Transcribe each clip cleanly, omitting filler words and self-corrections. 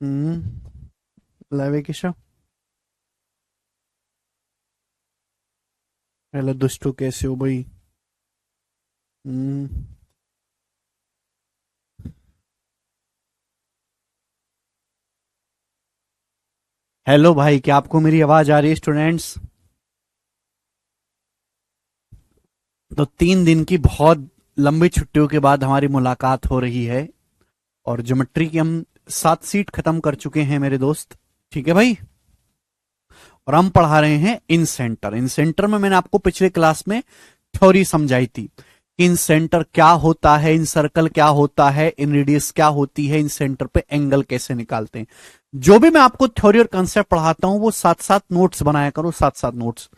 Live किशो। Hello दोस्तों, कैसे हो भाई? हम्म। हेलो भाई, क्या आपको मेरी आवाज आ रही है स्टूडेंट्स? तो 3 दिन की बहुत लंबी छुट्टियों के बाद हमारी मुलाकात हो रही है। और ज्योमेट्री की हम 7 सीट खत्म कर चुके हैं मेरे दोस्त। ठीक है भाई। और हम पढ़ा रहे हैं इन सेंटर। इन सेंटर में मैंने आपको पिछले क्लास में थ्योरी समझाई थी। इन सेंटर क्या होता है, इन सर्कल क्या होता है, इन रेडियस क्या होती है, इन सेंटर पे एंगल कैसे निकालते हैं। जो भी मैं आपको थ्योरी और कंसेप्ट पढ़ाता हूं वो साथ साथ नोट्स बनाया करो, साथ साथ नोट्स।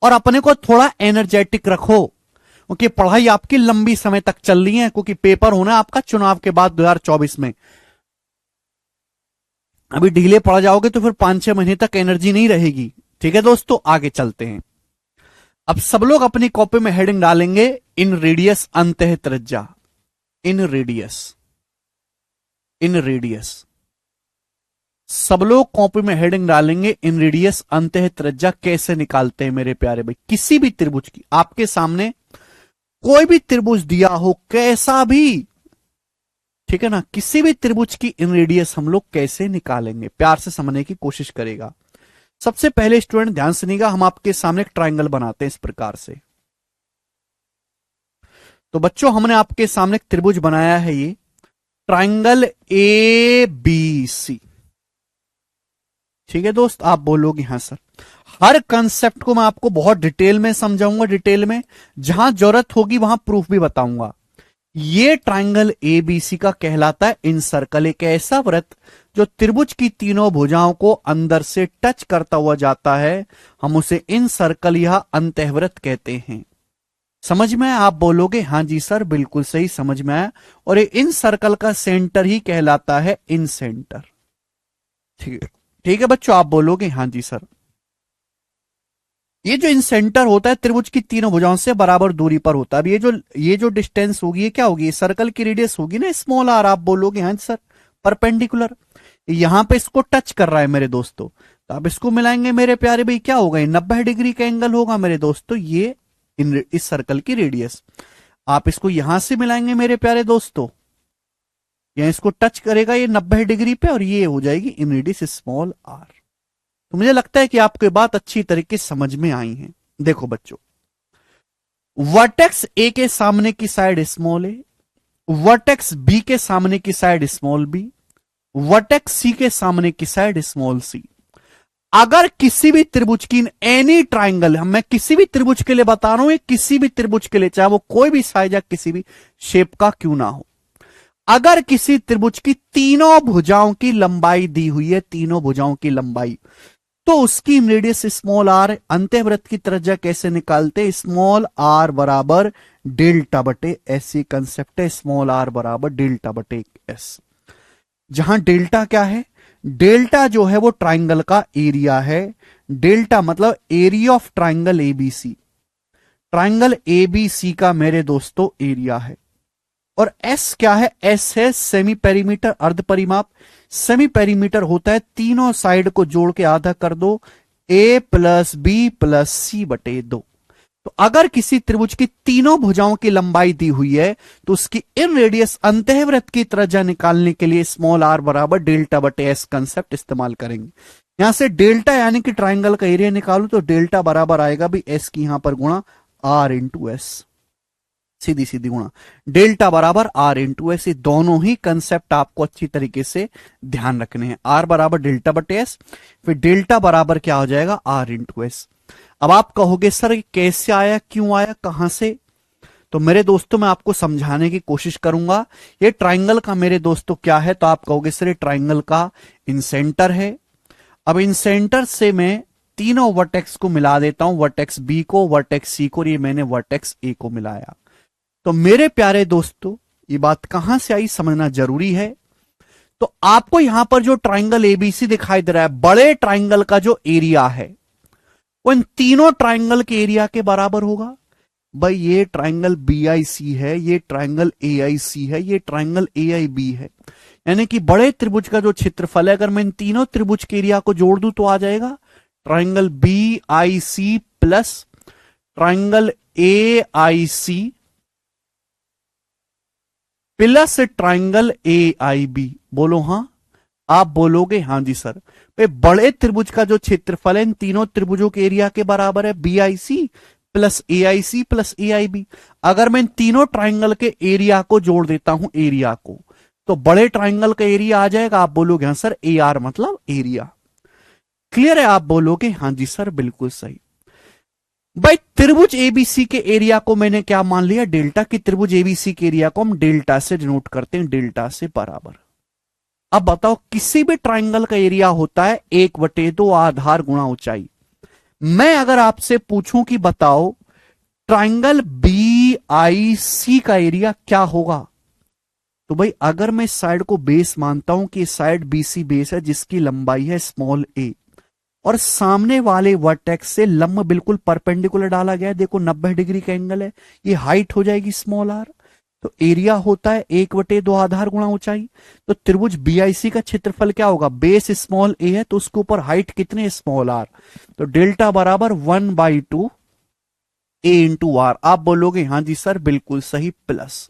और अपने को थोड़ा एनर्जेटिक रखो, क्योंकि पढ़ाई आपकी लंबी समय तक चल रही है, क्योंकि पेपर होना है आपका चुनाव के बाद 2024 में। अभी ढीले पड़ जाओगे तो फिर 5-6 महीने तक एनर्जी नहीं रहेगी। ठीक है दोस्तों, आगे चलते हैं। अब सब लोग अपनी कॉपी में हेडिंग डालेंगे, इन रेडियस अंतः त्रिज्या। इन रेडियस, इन रेडियस। सब लोग कॉपी में हेडिंग डालेंगे, इन रेडियस अंतः त्रिज्या कैसे निकालते हैं मेरे प्यारे भाई। किसी भी त्रिभुज की आपके सामने कोई भी त्रिभुज दिया हो, कैसा भी, ठीक है ना, किसी भी त्रिभुज की इन रेडियस हम लोग कैसे निकालेंगे, प्यार से समझने की कोशिश करेगा। सबसे पहले स्टूडेंट ध्यान सुनिएगा, हम आपके सामने एक ट्राइंगल बनाते हैं इस प्रकार से। तो बच्चों, हमने आपके सामने एक त्रिभुज बनाया है, ये ट्राइंगल ए बी सी। ठीक है दोस्त, आप बोलोगे हाँ सर। हर कंसेप्ट को मैं आपको बहुत डिटेल में समझाऊंगा, डिटेल में, जहां जरूरत होगी वहां प्रूफ भी बताऊंगा। ये ट्राइंगल एबीसी का कहलाता है इन सर्कल, एक ऐसा वृत्त जो त्रिभुज की तीनों भुजाओं को अंदर से टच करता हुआ जाता है, हम उसे इन सर्कल या अंतःवृत्त कहते हैं। समझ में आया? आप बोलोगे हाँ जी सर, बिल्कुल सही समझ में आया। और ये इन सर्कल का सेंटर ही कहलाता है इन सेंटर। ठीक है, ठीक है बच्चों, आप बोलोगे हाँ जी सर। ये जो इन सेंटर होता है त्रिभुज की तीनों भुजाओं से बराबर दूरी पर होता है। अब ये जो डिस्टेंस होगी, ये क्या होगी? सर्कल की रेडियस होगी ना, स्मॉल आर। आप बोलोगे हाँ सर, परपेंडिकुलर। यहां पे इसको टच कर रहा है मेरे दोस्तों, तो आप इसको मिलाएंगे मेरे प्यारे भाई, क्या होगा? 90 डिग्री का एंगल होगा मेरे दोस्तों। ये इस सर्कल की रेडियस। आप इसको यहां से मिलाएंगे मेरे प्यारे दोस्तों, या इसको टच करेगा ये 90 डिग्री पे, और ये हो जाएगी इन रेडियस स्मॉल आर। तो मुझे लगता है कि आपको ये बात अच्छी तरीके से समझ में आई है। देखो बच्चों, वर्टेक्स ए के सामने की साइड स्मॉल ए, वर्टेक्स बी के सामने की साइड स्मॉल बी, वर्टेक्स सी के सामने की साइड स्मॉल सी। अगर किसी भी त्रिभुज की, एनी ट्राइंगल, मैं किसी भी त्रिभुज के लिए बता रहा हूं, ये किसी भी त्रिभुज के लिए, चाहे वो कोई भी साइज या किसी भी शेप का क्यों ना हो, अगर किसी त्रिभुज की तीनों भुजाओं की लंबाई दी हुई है, तीनों भुजाओं की लंबाई, तो उसकी रेडियस स्मॉल आर। अंत्यवृत्त की त्रिज्या कैसे निकालते? स्मॉल आर बराबर डेल्टा बटे एस। ये कंसेप्ट है, स्मॉल आर बराबर डेल्टा बटे एस। जहां डेल्टा क्या है? डेल्टा जो है वो ट्राइंगल का एरिया है। डेल्टा मतलब area of triangle ABC. Triangle ABC का मेरे दोस्तों एरिया है। और एस क्या है? एस है सेमी पेरीमीटर, अर्ध परिमाप। सेमी पेरीमीटर होता है तीनों साइड को जोड़ के आधा कर दो, ए प्लस बी प्लस सी बटे 2। तो अगर किसी त्रिभुज की तीनों भुजाओं की लंबाई दी हुई है, तो उसकी इन रेडियस अंतःवृत्त की त्रिज्या निकालने के लिए स्मॉल आर बराबर डेल्टा बटे एस कंसेप्ट इस्तेमाल करेंगे। यहां से डेल्टा यानी कि ट्राइंगल का एरिया निकालू, तो डेल्टा बराबर आएगा भी एस की यहां पर गुणा आर इंटू एस। सीधी सीधी गुणा, डेल्टा बराबर आर इंटू एस। ये दोनों ही कंसेप्ट आपको अच्छी तरीके से ध्यान रखने हैं। आर बराबर डेल्टा बटे एस, फिर डेल्टा बराबर क्या हो जाएगा? R into S. अब आप कहोगे सर कैसे आया, क्यों आया, कहां से? तो मेरे दोस्तों, मैं आपको समझाने की कोशिश करूंगा। ये ट्राइंगल का मेरे दोस्तों क्या है, तो आप कहोगे सर ये ट्राइंगल का इन सेंटर है। अब इन सेंटर से मैं तीनों वर्टेक्स को मिला देता हूं, वर्टेक्स बी को, वर्टेक्स सी को, और ये मैंने वर्टेक्स ए को मिलाया। तो मेरे प्यारे दोस्तों, ये बात कहां से आई समझना जरूरी है। तो आपको यहां पर जो ट्राइंगल एबीसी दिखाई दे रहा है, बड़े ट्राइंगल का जो एरिया है वो इन तीनों ट्राइंगल के एरिया के बराबर होगा। भाई ये ट्राइंगल बी आई सी है, ये ट्राइंगल ए आई सी है, ये ट्राइंगल ए आई बी है। यानी कि बड़े त्रिभुज का जो क्षेत्रफल है, अगर मैं इन तीनों त्रिभुज के एरिया को जोड़ दूं तो आ जाएगा triangle B I C plus triangle A I C plus triangle A I B. बोलो हां। आप बोलोगे हां जी सर। भाई बड़े त्रिभुज का जो क्षेत्रफल है इन तीनों त्रिभुजों के एरिया के बराबर है, B I C plus A I C plus A I B. अगर मैं इन तीनों ट्राइंगल के एरिया को जोड़ देता हूं एरिया को, तो बड़े ट्राइंगल का एरिया आ जाएगा। आप बोलोगे हां सर, ए आर मतलब एरिया। क्लियर है? आप बोलोगे हां जी सर, बिल्कुल सही। भाई त्रिभुज एबीसी के एरिया को मैंने क्या मान लिया, डेल्टा। की त्रिभुज एबीसी के एरिया को हम डेल्टा से डिनोट करते हैं, डेल्टा से बराबर। अब बताओ, किसी भी ट्राइंगल का एरिया होता है 1/2 आधार गुणा ऊंचाई। मैं अगर आपसे पूछूं कि बताओ ट्राइंगल बी आई सी का एरिया क्या होगा, तो भाई अगर मैं इस साइड को बेस मानता हूं कि साइड बीसी बेस है जिसकी लंबाई है स्मॉल ए, और सामने वाले वर्टेक्स से लंब बिल्कुल परपेंडिकुलर डाला गया है, देखो 90 डिग्री का एंगल है, ये हाइट हो जाएगी स्मॉल आर। तो एरिया होता है 1/2 आधार गुणा ऊंचाई। तो त्रिभुज बीआईसी का क्षेत्रफल क्या होगा, बेस स्मॉल ए है तो उसके ऊपर हाइट कितने, स्मॉल आर। तो डेल्टा बराबर 1/2 ए इंटू आर। आप बोलोगे हां जी सर, बिल्कुल सही, प्लस।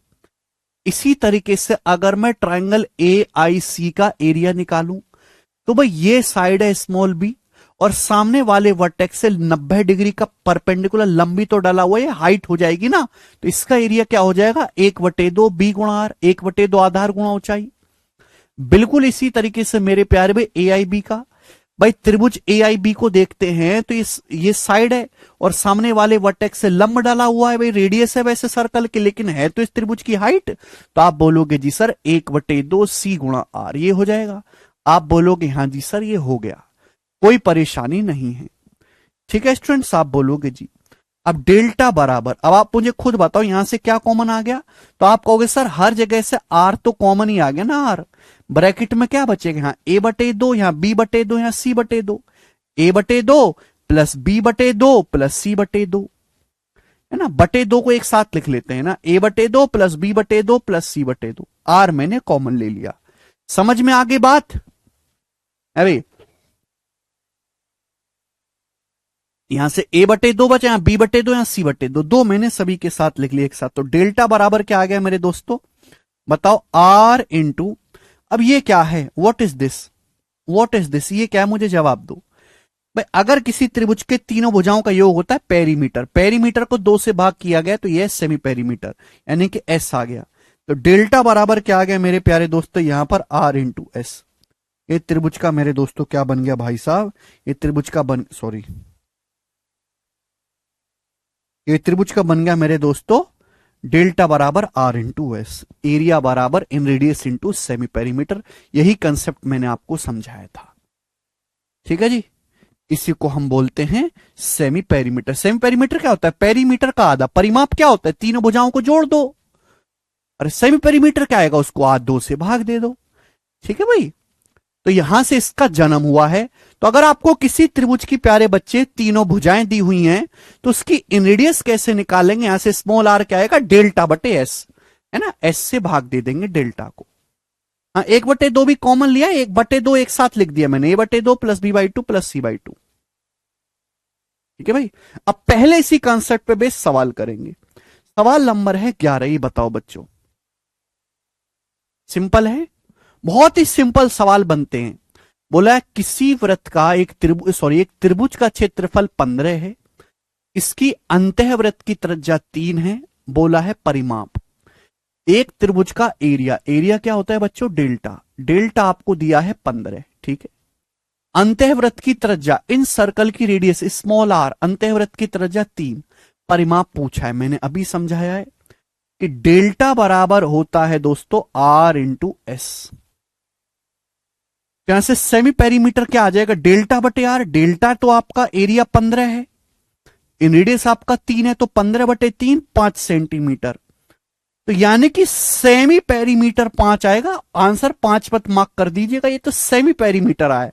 इसी तरीके से अगर मैं ट्राइंगल ए आई सी का एरिया निकालूं, तो भाई ये साइड है स्मॉल बी और सामने वाले वर्टेक्स से 90 डिग्री का परपेंडिकुलर लंबी तो डाला हुआ है, हाइट हो जाएगी ना। तो इसका एरिया क्या हो जाएगा, 1/2 बी गुणा आर, 1/2 आधार गुणा ऊंचाई। बिल्कुल इसी तरीके से मेरे प्यारे में ए आई बी का, भाई त्रिभुज ए आई बी को देखते हैं तो ये साइड है और सामने वाले वर्टेक्स से लंब डाला हुआ है, भाई रेडियस है वैसे सर्कल के, लेकिन है तो इस त्रिभुज की हाइट। तो आप बोलोगे जी सर 1/2 सी गुणा आर, ये हो जाएगा। आप बोलोगे हां जी सर, ये हो गया, कोई परेशानी नहीं है। ठीक है स्टूडेंट्स, आप बोलोगे जी। अब डेल्टा बराबर, अब आप मुझे खुद बताओ यहां से क्या कॉमन आ गया, तो आप कहोगे सर हर जगह से आर तो कॉमन ही आ गया ना, आर ब्रैकेट में क्या बचेगा, यहां a/2, यहां b/2, यहां c/2, a/2 plus b/2 plus c/2, है ना। बटे 2 को एक साथ लिख लेते हैं ना, a/2 plus b/2 plus c/2, R मैंने कॉमन ले लिया। समझ में आगे बात? अरे यहां से a/2 बचा, यहां b/2, यहां c/2, दो मैंने सभी के साथ लिख लिया एक साथ। तो डेल्टा बराबर क्या आ गया मेरे दोस्तों, बताओ, r इंटू, अब ये क्या है, what is this, what is this, ये क्या है, मुझे जवाब दो। भाई अगर किसी त्रिभुज के तीनों भुजाओं का योग होता है पेरीमीटर, पेरीमीटर को 2 से भाग किया गया तो यह सेमी पेरीमीटर, यानी कि एस आ गया। तो डेल्टा बराबर क्या आ गया मेरे प्यारे दोस्तों, यहां पर r इंटू एस। ये त्रिभुज का मेरे दोस्तों क्या बन गया भाई साहब, ये त्रिभुज का ये त्रिभुज का बन गया मेरे दोस्तों डेल्टा बराबर आर इंटू एस, एरिया बराबर इन रेडियस इंटू सेमी पेरीमीटर। यही कंसेप्ट मैंने आपको समझाया था। ठीक है जी, इसी को हम बोलते हैं सेमी पेरीमीटर। सेमी पेरीमीटर क्या होता है, पेरीमीटर का आधा। परिमाप क्या होता है, तीनों भुजाओं को जोड़ दो। अरे सेमी पेरीमीटर क्या आएगा, उसको आध 2 से भाग दे दो। ठीक है भाई, तो यहां से इसका जन्म हुआ है। तो अगर आपको किसी त्रिभुज की प्यारे बच्चे तीनों भुजाएं दी हुई हैं तो उसकी इनरेडियस कैसे निकालेंगे, यहां से स्मॉल आर क्या आएगा, डेल्टा बटे एस, है ना, एस से भाग दे देंगे डेल्टा को। हाँ 1/2 भी कॉमन लिया, 1/2 एक साथ लिख दिया मैंने, a/2 plus b/2 plus c/2। ठीक है भाई, अब पहले इसी कॉन्सेप्ट पे बेस सवाल करेंगे। सवाल नंबर है 11, ये बताओ बच्चों, सिंपल है, बहुत ही सिंपल सवाल बनते हैं। बोला किसी वृत्त का एक त्रिभुज का क्षेत्रफल 15 है, इसकी अंतःवृत्त की त्रिज्या 3 है। बोला है परिमाप, एक त्रिभुज का एरिया, एरिया क्या होता है बच्चों, डेल्टा, डेल्टा आपको दिया है 15। ठीक है, अंतःवृत्त की त्रिज्या, इन सर्कल की रेडियस स्मॉल आर, अंतःवृत्त की त्रिज्या 3, परिमाप पूछा है, मैंने अभी समझाया है कि डेल्टा बराबर होता है दोस्तों आर इंटू एस। यहां से सेमी पेरीमीटर क्या आ जाएगा, डेल्टा बटे आर। डेल्टा तो आपका एरिया 15 है, इन रेडियस आपका 3 है, तो 15/3 5 सेंटीमीटर। तो यानी कि सेमी पेरीमीटर 5 आएगा, आंसर 5 मत मार्क कर दीजिएगा, ये तो सेमी पेरीमीटर आया।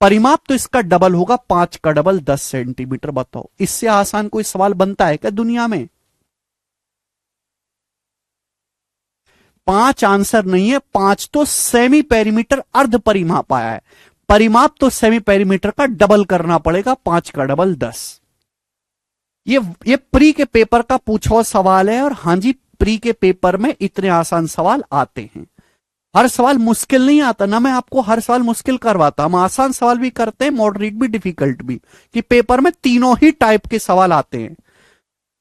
परिमाप तो इसका डबल होगा, 5 का डबल 10 सेंटीमीटर। बताओ इससे आसान कोई सवाल बनता है क्या दुनिया में? 5 आंसर नहीं है, 5 तो सेमी पेरीमीटर अर्ध परिमाप आया है। परिमाप तो सेमी पेरीमीटर का डबल करना पड़ेगा, 5 का डबल 10। ये प्री के पेपर का पूछा हुआ सवाल है। और हां जी, प्री के पेपर में इतने आसान सवाल आते हैं। हर सवाल मुश्किल नहीं आता ना, मैं आपको हर सवाल मुश्किल करवाता, हम आसान सवाल भी करते हैं, मॉडरेट भी, डिफिकल्ट भी, कि पेपर में तीनों ही टाइप के सवाल आते हैं।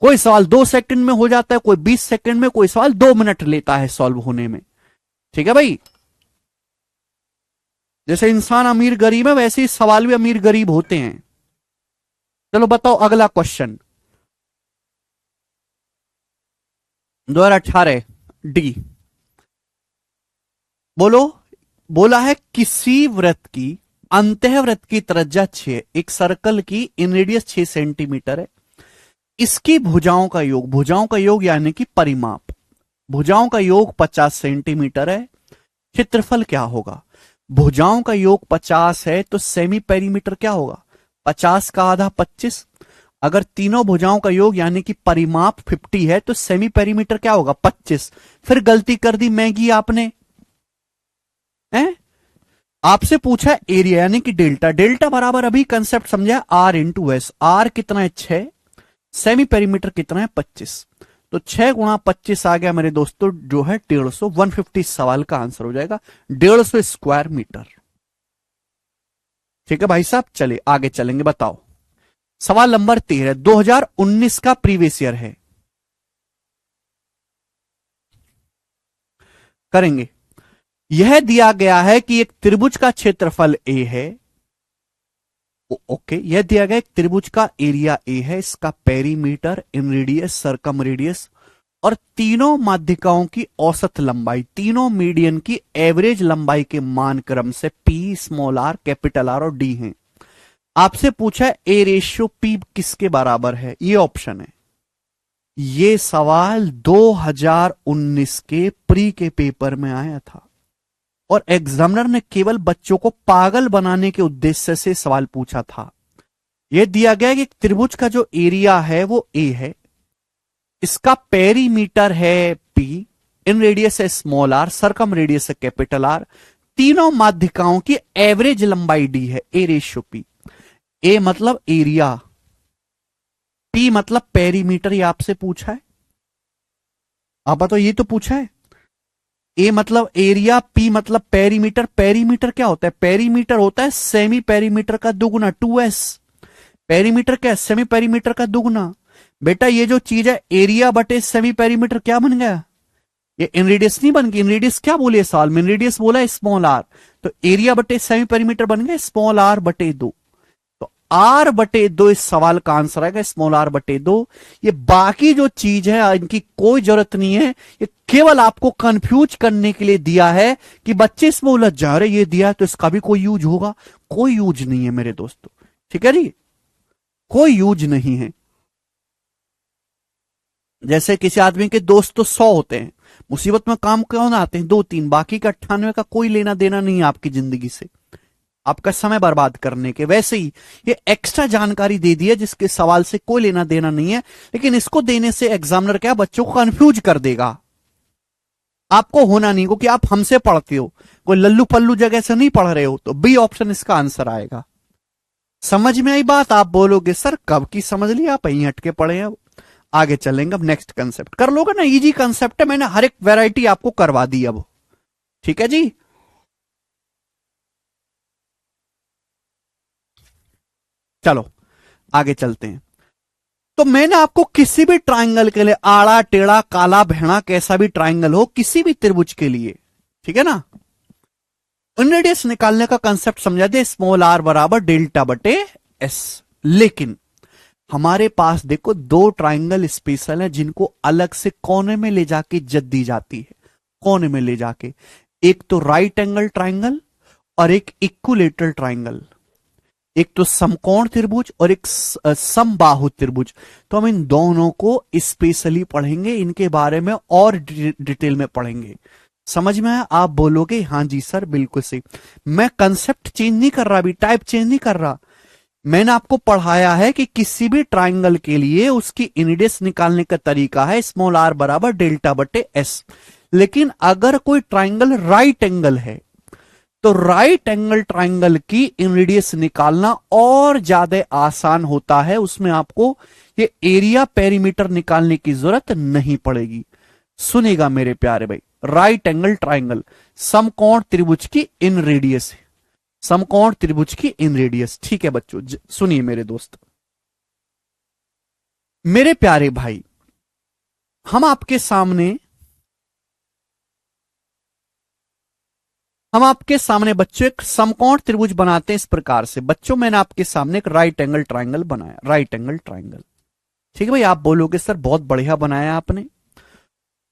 कोई सवाल 2 सेकंड में हो जाता है, कोई 20 सेकंड में, कोई सवाल 2 मिनट लेता है सॉल्व होने में। ठीक है भाई, जैसे इंसान अमीर गरीब है वैसे ही सवाल भी अमीर गरीब होते हैं। चलो बताओ अगला क्वेश्चन, 2018 डी। बोलो, बोला है किसी वृत्त की अंतःवृत्त की त्रिज्या 6, एक सर्कल की इन रेडियस 6 सेंटीमीटर है। इसकी भुजाओं का योग, भुजाओं का योग यानी कि परिमाप, भुजाओं का योग 50 सेंटीमीटर है। क्षेत्रफल क्या होगा? भुजाओं का योग 50 है तो सेमी पेरीमीटर क्या होगा? 50 का आधा 25। अगर तीनों भुजाओं का योग यानी कि परिमाप 50 है तो सेमी पेरीमीटर क्या होगा? 25। फिर गलती कर दी मैगी आपने, हैं? आपसे पूछा एरिया यानी कि डेल्टा। डेल्टा बराबर अभी कंसेप्ट समझा, आर इंटू एस। आर कितना है? 6। सेमी पेरीमीटर कितना है? 25। तो 6 गुणा 25 आ गया मेरे दोस्तों, जो है 150। 150 सवाल का आंसर हो जाएगा, 150 स्क्वायर मीटर। ठीक है भाई साहब, चलिए आगे चलेंगे। बताओ सवाल नंबर 13, 2019 का प्रीवियस ईयर है, करेंगे। यह दिया गया है कि एक त्रिभुज का क्षेत्रफल ए है। ओके, यह दिया गया एक त्रिभुज का एरिया ए है, इसका पेरीमीटर, इन रेडियस, सरकम रेडियस और तीनों माध्यिकाओं की औसत लंबाई, तीनों मीडियन की एवरेज लंबाई के मान क्रम से P, small R, capital R और डी हैं। आपसे पूछा है ए रेशियो पी किसके बराबर है? ये ऑप्शन है। ये सवाल 2019 के प्री के पेपर में आया था और एग्जामिनर ने केवल बच्चों को पागल बनाने के उद्देश्य से सवाल पूछा था। यह दिया गया कि त्रिभुज का जो एरिया है वो ए है, इसका पेरीमीटर है पी, इन रेडियस है स्मॉल आर, सरकम रेडियस है कैपिटल आर, तीनों माध्यिकाओं की एवरेज लंबाई डी है। ए रेशियो पी, ए मतलब एरिया, पी मतलब पेरीमीटर। ये आपसे पूछा है, आप तो ये तो पूछा है। ए मतलब एरिया, पी मतलब पेरीमीटर। पेरीमीटर क्या होता है? पेरीमीटर होता है सेमी पेरीमीटर का दुगुना, 2s। पेरीमीटर क्या है? सेमी पेरीमीटर का दुगुना। बेटा ये जो चीज है एरिया बटे सेमी पेरीमीटर क्या बन गया? ये इन रेडियस नहीं बन गई। इन रेडियस क्या बोले साल में? इन रेडियस बोला स्मॉल आर, तो एरिया बटे सेमी पेरीमीटर बन गया स्मॉल आर बटे 2। तो आर बटे 2 इस सवाल का आंसर आएगा, स्मॉल आर बटे 2। ये बाकी जो चीज है इनकी कोई जरूरत नहीं है, ये केवल आपको कंफ्यूज करने के लिए दिया है कि बच्चे इसमें उलझ जा रहे, ये दिया है तो इसका भी कोई यूज होगा। कोई यूज नहीं है मेरे दोस्तों, ठीक है जी, कोई यूज नहीं है। जैसे किसी आदमी के दोस्त तो 100 होते हैं, मुसीबत में काम कौन आते हैं? 2-3, बाकी का 98 का कोई लेना देना नहीं है आपकी जिंदगी से, आपका समय बर्बाद करने के। वैसे ही ये एक्स्ट्रा जानकारी दे दी है जिसके सवाल से कोई लेना देना नहीं है, लेकिन इसको देने से एग्जामिनर क्या बच्चों को कंफ्यूज कर देगा। आपको होना नहीं, क्योंकि आप हमसे पढ़ते हो, कोई लल्लू पल्लू जगह से नहीं पढ़ रहे हो। तो बी ऑप्शन इसका आंसर आएगा। समझ में आई बात? आप बोलोगे सर कब की समझ लिया, आप यहीं हटके पड़े हैं। अब आगे चलेंगे, अब नेक्स्ट कंसेप्ट कर लोगे ना, इजी कंसेप्ट है, मैंने हर एक वैरायटी आपको करवा दी अब। ठीक है जी, चलो आगे चलते हैं। तो मैंने आपको किसी भी ट्राइंगल के लिए, आड़ा टेढ़ा काला भेड़ा कैसा भी ट्राइंगल हो, किसी भी त्रिभुज के लिए, ठीक है ना, इन रेडियस निकालने का कंसेप्ट समझा दे, स्मॉल आर बराबर डेल्टा बटे एस। लेकिन हमारे पास देखो 2 ट्राइंगल स्पेशल है जिनको अलग से कोने में ले जाके जद दी जाती है, कोने में ले जाके। एक तो राइट एंगल ट्राइंगल और एक इक्विलेटरल ट्राइंगल, एक तो समकोण त्रिभुज और एक समबाहु त्रिभुज। तो हम इन दोनों को स्पेशली पढ़ेंगे, इनके बारे में और डिटेल में पढ़ेंगे। समझ में आया? आप बोलोगे हां जी सर बिल्कुल सही। मैं कंसेप्ट चेंज नहीं कर रहा, अभी टाइप चेंज नहीं कर रहा। मैंने आपको पढ़ाया है कि किसी भी ट्राइंगल के लिए उसकी इन रेडियस निकालने का तरीका है स्मॉल आर बराबर डेल्टा बटे एस। लेकिन अगर कोई ट्राइंगल राइट एंगल है तो राइट एंगल ट्राइंगल की इन रेडियस निकालना और ज्यादा आसान होता है, उसमें आपको ये एरिया पेरीमीटर निकालने की जरूरत नहीं पड़ेगी। सुनिएगा मेरे प्यारे भाई, राइट एंगल ट्राइंगल समकोण त्रिभुज की इन रेडियस है, समकोण त्रिभुज की इन रेडियस। ठीक है बच्चों, सुनिए मेरे दोस्त, मेरे प्यारे भाई, हम आपके सामने बच्चों एक समकोण त्रिभुज बनाते हैं इस प्रकार से। बच्चों मैंने आपके सामने एक राइट एंगल ट्राइंगल बनाया, राइट एंगल ट्राइंगल। ठीक है भाई, आप बोलोगे सर बहुत बढ़िया बनाया आपने।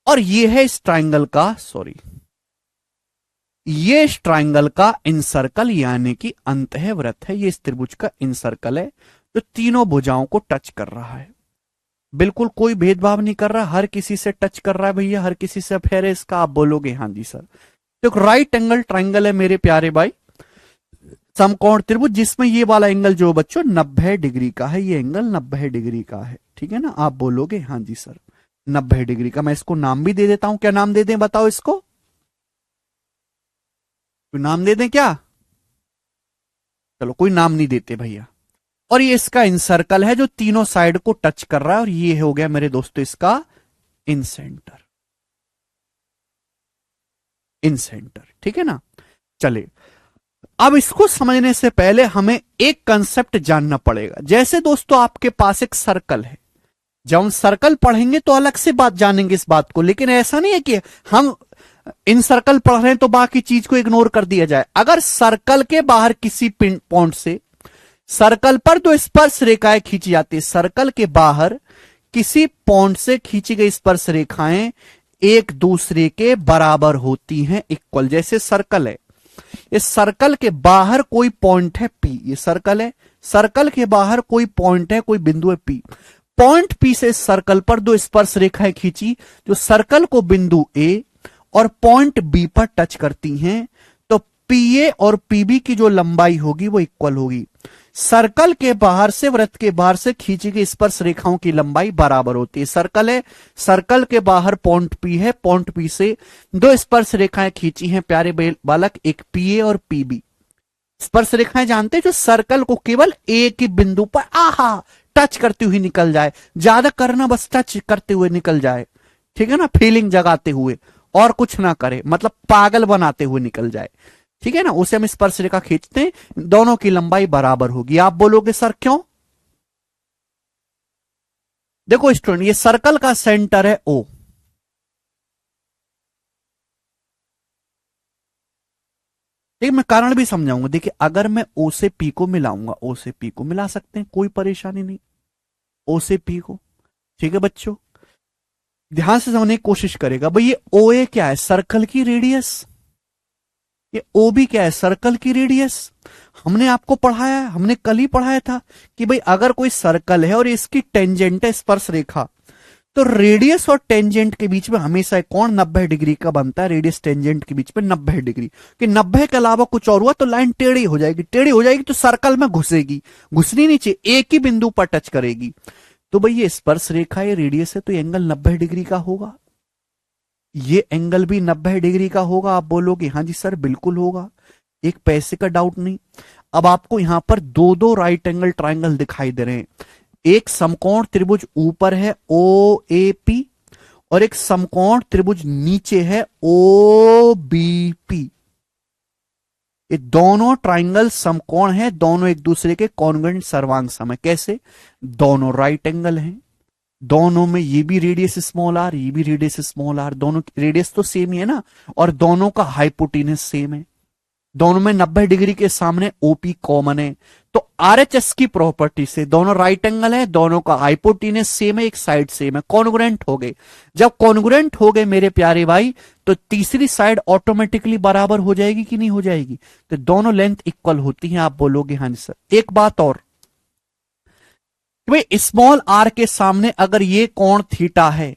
और ये है इस ट्राइंगल का, सॉरी, ये इस ट्राइंगल का इनसर्कल यानी कि अंतःवृत्त है। ये इस त्रिभुज का इनसर्कल है जो तीनों भुजाओं को टच कर रहा है। बिल्कुल कोई भेदभाव नहीं कर रहा, हर किसी से टच कर रहा है भैया, हर किसी से अफेयर है इसका। आप बोलोगे हाँ जी सर। तो राइट एंगल ट्राइंगल है मेरे प्यारे भाई, समकोण त्रिभुज, जिसमें ये वाला एंगल जो बच्चों 90 डिग्री का है, ये एंगल 90 डिग्री का है। ठीक है ना, आप बोलोगे हाँ जी सर 90 डिग्री का। मैं इसको नाम भी दे देता हूं, क्या नाम दे दें बताओ इसको, कोई नाम दे दें क्या? चलो कोई नाम नहीं देते भैया। और ये इसका इनसर्कल है जो तीनों साइड को टच कर रहा है, और ये हो गया मेरे दोस्तों इसका इन सेंटर, इन सेंटर। ठीक है ना, चले अब इसको समझने से पहले हमें एक कंसेप्ट जानना पड़ेगा। जैसे दोस्तों आपके पास एक सर्कल है, जब हम सर्कल पढ़ेंगे तो अलग से बात जानेंगे इस बात को, लेकिन ऐसा नहीं है कि हम इन सर्कल पढ़ रहे हैं तो बाकी चीज को इग्नोर कर दिया जाए। अगर सर्कल के बाहर किसी पॉइंट से सर्कल पर दो स्पर्श रेखाएं खींची जाती है, सर्कल के बाहर किसी पॉइंट से खींची गई स्पर्श रेखाएं एक दूसरे के बराबर होती हैं, इक्वल। जैसे सर्कल है, इस सर्कल के बाहर कोई पॉइंट है P, ये सर्कल है, सर्कल के बाहर कोई पॉइंट है, कोई बिंदु है P। पॉइंट P से सर्कल पर दो स्पर्श रेखाएं खींची जो सर्कल को बिंदु A और पॉइंट B पर टच करती हैं, तो PA और PB की जो लंबाई होगी वो इक्वल होगी। सर्कल के बाहर से, वृत्त के बाहर से खींची गई स्पर्श रेखाओं की लंबाई बराबर होती है। सर्कल है, सर्कल के बाहर पॉइंट P है, पॉइंट P से दो स्पर्श रेखाएं खींची हैं प्यारे बालक, एक PA और PB। स्पर्श रेखाएं जानते हैं जो सर्कल को केवल एक ही बिंदु पर आहा टच करती हुई निकल जाए, ज्यादा करना बस टच करते हुए निकल जाए। ठीक है ना, फीलिंग जगाते हुए, और कुछ ना करे, मतलब पागल बनाते हुए निकल जाए। ठीक है ना, उसे हम स्पर्श रेखा खींचते हैं, दोनों की लंबाई बराबर होगी। आप बोलोगे सर क्यों? देखो स्टूडेंट, ये सर्कल का सेंटर है O, ठीक, मैं कारण भी समझाऊंगा। देखिए अगर मैं O से P को मिलाऊंगा, O से P को मिला सकते हैं, कोई परेशानी नहीं, O से P को। ठीक है बच्चों, ध्यान से समझने की कोशिश करेगा। भाई ये OA क्या है? सर्कल की रेडियस। ये OB क्या है? सर्कल की रेडियस। हमने आपको पढ़ाया है, हमने कल ही पढ़ाया था कि भाई अगर कोई सर्कल है और इसकी टेंजेंट है स्पर्श रेखा, तो रेडियस और टेंजेंट के बीच में हमेशा एक कोण 90 डिग्री का बनता है। रेडियस टेंजेंट के बीच में 90 डिग्री, कि 90 के अलावा कुछ और हुआ तो लाइन टेढ़ी हो जाएगी, टेढ़ी हो जाएगी तो सर्कल में घुसेगी, घुसनी नहीं चाहिए, एक ही बिंदु पर टच करेगी। तो भाई ये स्पर्श रेखा, ये रेडियस है, तो ये एंगल 90 डिग्री का होगा, ये एंगल भी 90 डिग्री का होगा। आप बोलोगे हाँ जी सर बिल्कुल होगा, एक पैसे का डाउट नहीं। अब आपको यहां पर दो दो राइट एंगल ट्राइंगल दिखाई दे रहे हैं, एक समकोण त्रिभुज ऊपर है OAP और एक समकोण त्रिभुज नीचे है OBP। ये दोनों ट्राइंगल समकोण हैं, दोनों एक दूसरे के कॉन्ग्रुएंट सर्वांग सम है। कैसे? दोनों राइट एंगल हैं, दोनों में ये भी रेडियस स्मॉल आर, ये भी रेडियस स्मॉल आर, दोनों की रेडियस तो सेम ही है ना, और दोनों का हाइपोटेनस सेम है, दोनों में 90 डिग्री के सामने OP कॉमन है। तो RHS की प्रॉपर्टी से दोनों राइट एंगल है, दोनों का हाइपोटेनस सेम है, एक साइड सेम है, कॉन्ग्रुएंट हो गए। जब कॉन्ग्रुएंट हो गए मेरे प्यारे भाई, तो तीसरी साइड ऑटोमेटिकली बराबर हो जाएगी कि नहीं हो जाएगी? तो दोनों लेंथ इक्वल होती हैं। आप बोलोगे हाँ सर। एक बात और, भाई स्मॉल r के सामने अगर ये कोण थीटा है,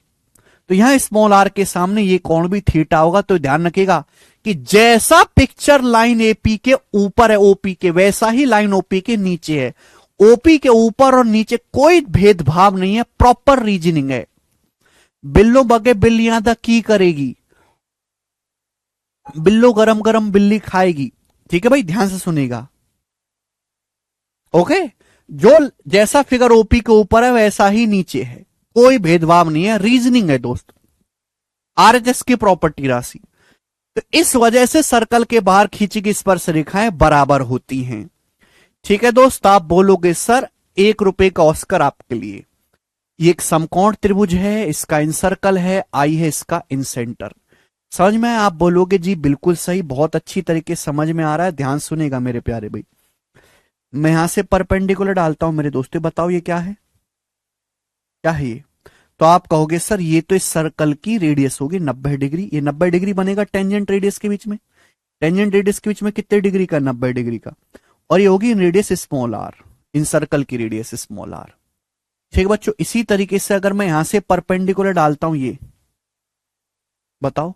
तो यहां स्मॉल r के सामने ये कोण भी थीटा होगा। तो ध्यान रखिएगा कि जैसा पिक्चर लाइन AP के ऊपर है OP के, वैसा ही लाइन OP के नीचे है। OP के ऊपर और नीचे कोई भेदभाव नहीं है, प्रॉपर रीजनिंग है। बिल्लो बगे बिल्लियां द की करेगी, बिल्लो गरम गरम बिल्ली खाएगी। ठीक है भाई, ध्यान से सुनेगा। ओके, जो जैसा फिगर ओपी के ऊपर है वैसा ही नीचे है, कोई भेदभाव नहीं है, रीजनिंग है दोस्त, आरएचएस की प्रॉपर्टी राशि। तो इस वजह से सर्कल के बाहर खींची गई स्पर्श रेखाएं बराबर होती हैं। ठीक है दोस्त, आप बोलोगे सर 1 रुपए का ऑस्कर आपके लिए। ये एक समकोण त्रिभुज है, इसका इन सर्कल है, आई है इसका इन सेंटर। समझ में? आप बोलोगे जी बिल्कुल सही, बहुत अच्छी तरीके समझ में आ रहा है, ध्यान सुनेगा मेरे प्यारे भाई। मैं यहां से परपेंडिकुलर डालता हूं मेरे दोस्तों, बताओ ये क्या है, क्या है ये? तो आप कहोगे सर ये तो इस सर्कल की रेडियस होगी 90 डिग्री, ये 90 डिग्री बनेगा टेंजेंट रेडियस के बीच में। टेंजेंट रेडियस के बीच में कितने डिग्री का? 90 डिग्री का। और ये होगी radius small R, incircle की रेडियस स्मॉल आर। ठीक बच्चों, इसी तरीके से अगर मैं यहां से परपेंडिकुलर डालता हूं ये, बताओ,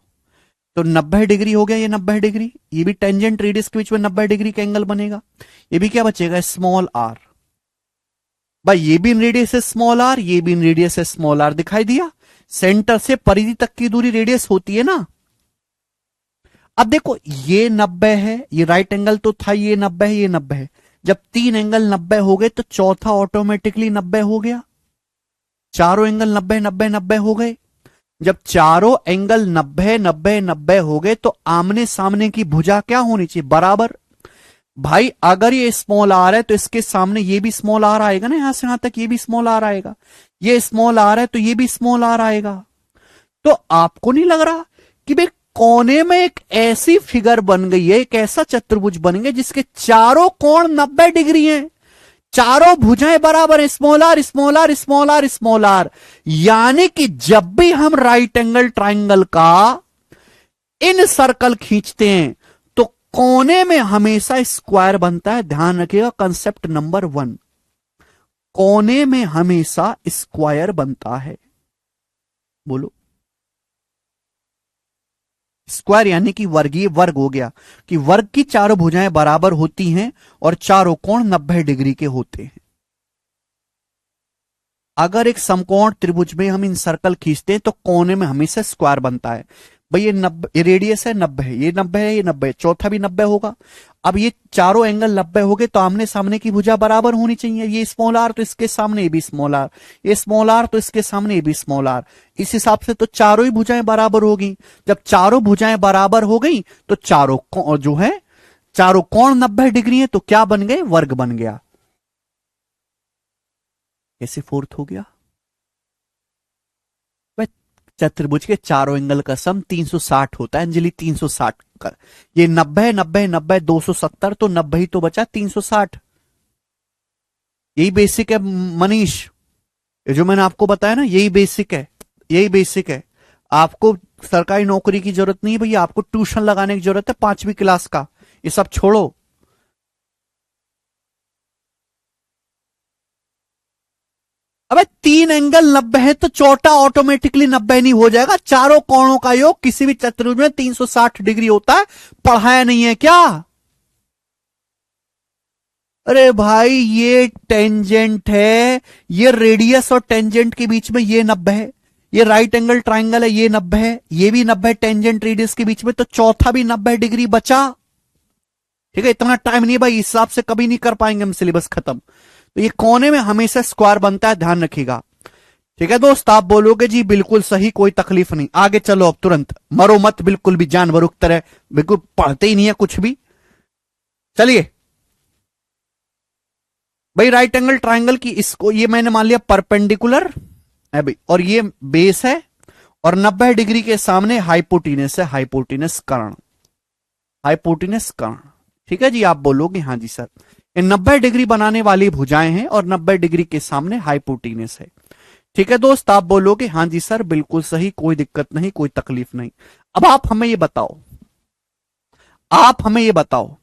तो 90 डिग्री हो गया ये 90 डिग्री, ये भी टेंजेंट रेडियस के बीच में 90 डिग्री का एंगल बनेगा। ये भी क्या बचेगा? Small R. भाई ये भी रेडियस है स्मॉल आर, ये भी रेडियस है स्मॉल आर, दिखाई दिया? सेंटर से परिधि तक की दूरी रेडियस होती है ना। अब देखो ये 90 है, ये राइट एंगल तो था, ये 90 है, ये 90 है। जब 3 एंगल 90 हो गए तो चौथा ऑटोमेटिकली 90 हो गया। चारों एंगल 90 90 90 हो गए। जब चारों एंगल 90 90 90 हो गए तो आमने सामने की भुजा क्या होनी चाहिए? बराबर। भाई अगर ये स्मॉल आर है तो इसके सामने ये भी स्मॉल आर आएगा ना, यहां से यहां तक ये भी स्मॉल आर आएगा। ये स्मॉल आर है तो ये भी स्मॉल आर आएगा। तो आपको नहीं लग रहा कि भाई कोने में एक ऐसी फिगर बन गई है, एक ऐसा चतुर्भुज बन गया जिसके चारों कोण 90 डिग्री हैं, चारों भुजाएं बराबर है, small R small R small R small R. यानी कि जब भी हम राइट एंगल ट्राइंगल का इन सर्कल खींचते हैं तो कोने में हमेशा स्क्वायर बनता है। ध्यान रखिएगा कंसेप्ट नंबर 1, कोने में हमेशा स्क्वायर बनता है। बोलो, स्क्वायर यानी कि वर्गीय, वर्ग हो गया कि वर्ग की चारों भुजाएं बराबर होती हैं और चारों कोण 90 डिग्री के होते हैं। अगर एक समकोण त्रिभुज में हम इन सर्कल खींचते हैं तो कोने में हमेशा स्क्वायर बनता है। भाई ये 90, ये रेडियस है 90 है, ये 90 है, ये 90 है, चौथा भी 90 होगा। अब ये चारों एंगल 90 हो गए तो आमने सामने की भुजा बराबर होनी चाहिए। ये स्मॉल आर तो इसके सामने ये भी स्मॉल आर, ये स्मॉल आर तो इसके सामने ये भी स्मॉल आर। इस हिसाब से तो चारों ही भुजाएं बराबर हो गई। जब चारों भुजाएं बराबर हो गई तो चारों जो है चारों कोण 90 डिग्री है, तो क्या बन गए? वर्ग बन गया। कैसे फोर्थ हो गया? चतुर्भुज के चारों एंगल का सम 360 होता है अंजलि, 360 का। ये 90 90 90 270, तो 90 ही तो बचा, 360। यही बेसिक है मनीष, ये जो मैंने आपको बताया ना, यही बेसिक है, यही बेसिक है। आपको सरकारी नौकरी की जरूरत नहीं है भैया, आपको ट्यूशन लगाने की जरूरत है 5वीं क्लास का। ये सब छोड़ो। अबे 3 एंगल 90 है तो चौथा ऑटोमेटिकली 90 नहीं हो जाएगा? चारों कोणों का योग किसी भी चतुर्भुज में 360 डिग्री होता है, पढ़ाया नहीं है क्या? अरे भाई ये टेंजेंट है, ये रेडियस और टेंजेंट के बीच में ये 90 है, ये राइट एंगल ट्राइंगल है, ये 90 है, ये भी 90 टेंजेंट रेडियस के बीच में, तो चौथा भी 90 डिग्री बचा। ठीक है, इतना टाइम नहीं भाई, इस हिसाब से कभी नहीं कर पाएंगे हम सिलेबस खत्म। तो ये कोने में हमेशा स्क्वायर बनता है, ध्यान रखिएगा। ठीक है दोस्त, आप बोलोगे जी बिल्कुल सही, कोई तकलीफ नहीं। आगे चलो अब तुरंत, मरो मत बिल्कुल भी जानवरों की तरह, बिल्कुल पढ़ते ही नहीं है कुछ भी। चलिए भाई, राइट एंगल ट्राइंगल की इसको ये मैंने मान लिया परपेंडिकुलर है भाई, और ये बेस है, और 90 डिग्री के सामने हाइपोटीनस है, हाइपोटीनस कर्ण, हाइपोटीनस कर्ण। ठीक है जी, आप बोलोगे हाँ जी सर, ये 90 डिग्री बनाने वाली भुजाएं हैं और 90 डिग्री के सामने हाइपोटीनस है। ठीक है दोस्त, आप बोलोगे हाँ जी सर बिल्कुल सही, कोई दिक्कत नहीं, कोई तकलीफ नहीं। अब आप हमें ये बताओ, आप हमें ये बताओ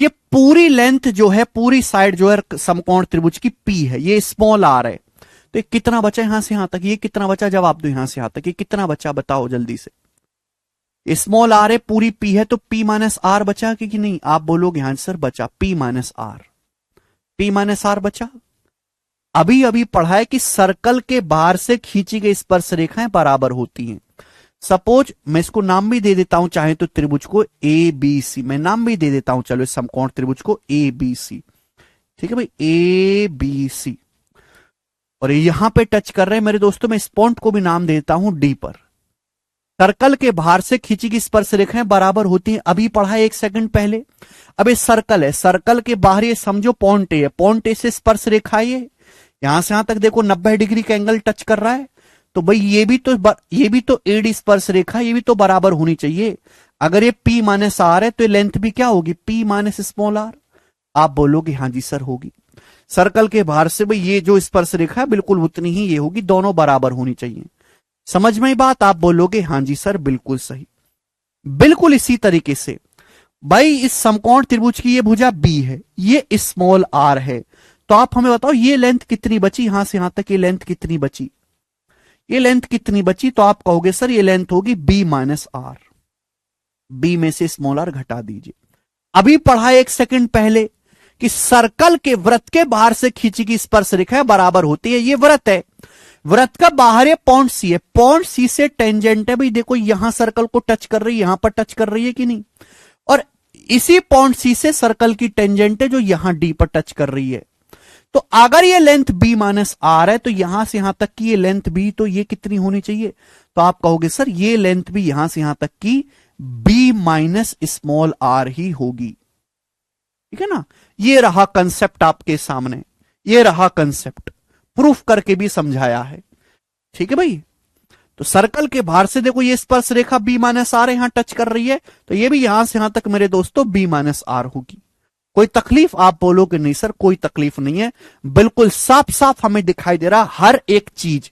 कि पूरी लेंथ जो है, पूरी साइड जो है समकोण त्रिभुज की पी है, ये स्मॉल आर है, तो ये कितना बचा यहां से यहां तक? ये कितना बचा? जवाब दो यहां से यहां तक, ये कितना बचा बताओ जल्दी से। स्मॉल आर है, पूरी पी है, तो पी माइनस आर बचा कि नहीं? आप बोलोगे हाँ सर बचा, P minus R, P minus R बचा। अभी अभी पढ़ा है कि सर्कल के बाहर से खींची गई स्पर्श रेखाएं बराबर होती हैं, सपोज मैं इसको नाम भी दे देता हूं, चाहे तो त्रिभुज को ए बी सी, मैं नाम भी दे देता हूं, चलो इस समकोण त्रिभुज को ए बी सी, ठीक है भाई, ए बी सी। और यहां पे टच कर रहे हैं मेरे दोस्तों, मैं इस पॉइंट को भी नाम देता हूं डी पर। सर्कल के बाहर से खींची गई स्पर्श रेखाएं बराबर होती हैं, अभी पढ़ा है 1 सेकंड पहले। अब ये सर्कल है, सर्कल के बाहर ये समझो पॉइंट ए है, पॉइंट ए से स्पर्श रेखा ये यहां से यहां तक देखो 90 डिग्री का एंगल टच कर रहा है, तो भाई ये भी तो एडी स्पर्श रेखा, ये भी तो बराबर होनी चाहिए। अगर ये P माइनस आर है तो ये लेंथ भी क्या होगी, P माइनस स्मॉल आर। आप बोलोगे हाँ जी सर होगी। सर्कल के बाहर से भाई ये जो स्पर्श रेखा है बिल्कुल उतनी ही ये होगी, दोनों बराबर होनी चाहिए। समझ में बात? आप बोलोगे हाँ जी सर बिल्कुल सही। बिल्कुल इसी तरीके से भाई इस समकोण त्रिभुज की ये भुजा B है, ये स्मॉल r है, तो आप हमें बताओ ये लेंथ कितनी बची, यहां से यहां तक ये लेंथ कितनी बची, ये लेंथ कितनी बची? तो आप कहोगे सर ये लेंथ होगी B माइनस आर, B में से स्मॉल r घटा दीजिए। अभी पढ़ा 1 सेकंड पहले कि सर्कल के वृत्त के बाहर से खींची गई स्पर्श रेखा बराबर होती है। ये वृत्त है, वृत्त का बाहर ये पॉइंट सी है, पॉइंट सी से टेंजेंट है भाई, देखो यहां सर्कल को टच कर रही है, यहां पर टच कर रही है कि नहीं, और इसी पॉइंट सी से सर्कल की टेंजेंट है जो यहां डी पर टच कर रही है। तो अगर ये लेंथ B माइनस आर है तो यहां से यहां तक की ये लेंथ B, तो ये कितनी होनी चाहिए? तो आप कहोगे सर ये लेंथ भी यहां से यहां तक की B माइनस स्मॉल आर ही होगी। ठीक है ना, ये रहा कंसेप्ट आपके सामने, ये रहा कंसेप्ट, प्रूफ करके भी समझाया है। ठीक है भाई, तो सर्कल के बाहर से देखो ये स्पर्श रेखा B माइनस आर यहां टच कर रही है, तो ये भी यहां से यहां तक मेरे दोस्तों B माइनस आर होगी। कोई तकलीफ? आप बोलोगे नहीं सर कोई तकलीफ नहीं है, बिल्कुल साफ साफ हमें दिखाई दे रहा हर एक चीज।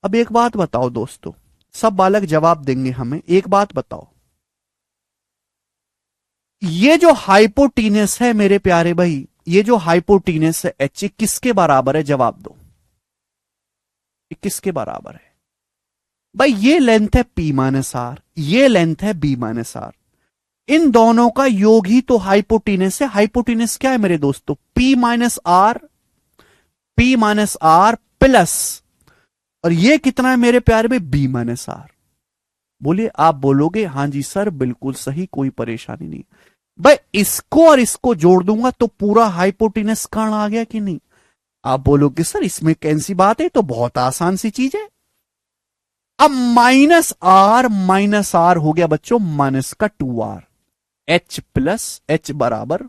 अब एक बात बताओ दोस्तों, सब बालक जवाब देंगे हमें, एक बात बताओ, ये जो हाइपोटीनस है मेरे प्यारे भाई, ये जो हाइपोटीनस है H, किसके बराबर है? जवाब दो, किसके बराबर है भाई? ये लेंथ है P माइनस आर, ये लेंथ है B माइनस आर, इन दोनों का योग ही तो हाइपोटीनस है। हाइपोटीनस क्या है मेरे दोस्तों? P minus R, P minus R plus, और ये कितना है मेरे प्यारे में? B minus R. बोलिए, आप बोलोगे हाँ जी सर बिल्कुल सही, कोई परेशानी नहीं। भाई इसको और इसको जोड़ दूंगा तो पूरा हाइपोटीनस कर्ण आ गया कि नहीं? आप बोलोगे सर इसमें कैसी बात है, तो बहुत आसान सी चीज है। अब माइनस आर हो गया बच्चों माइनस का 2r, H प्लस H बराबर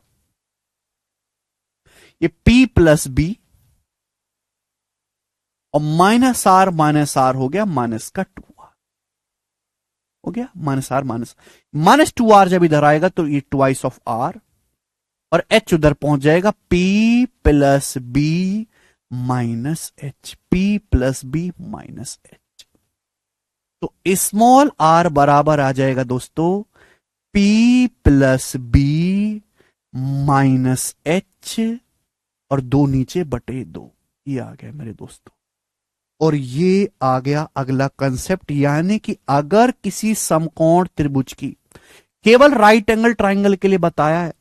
ये P प्लस B, और माइनस आर हो गया माइनस का 2r, हो गया माइनस आर माइनस 2r, जब इधर आएगा तो ये ट्वाइस ऑफ r, और H उधर पहुंच जाएगा P plus B minus H, P plus B minus H। तो स्मॉल r बराबर आ जाएगा दोस्तों P plus B minus H, और 2 नीचे बटे 2, ये आ गया मेरे दोस्तों। और ये आ गया अगला कंसेप्ट, यानी कि अगर किसी समकोण त्रिभुज की, केवल राइट एंगल ट्राइंगल के लिए बताया है,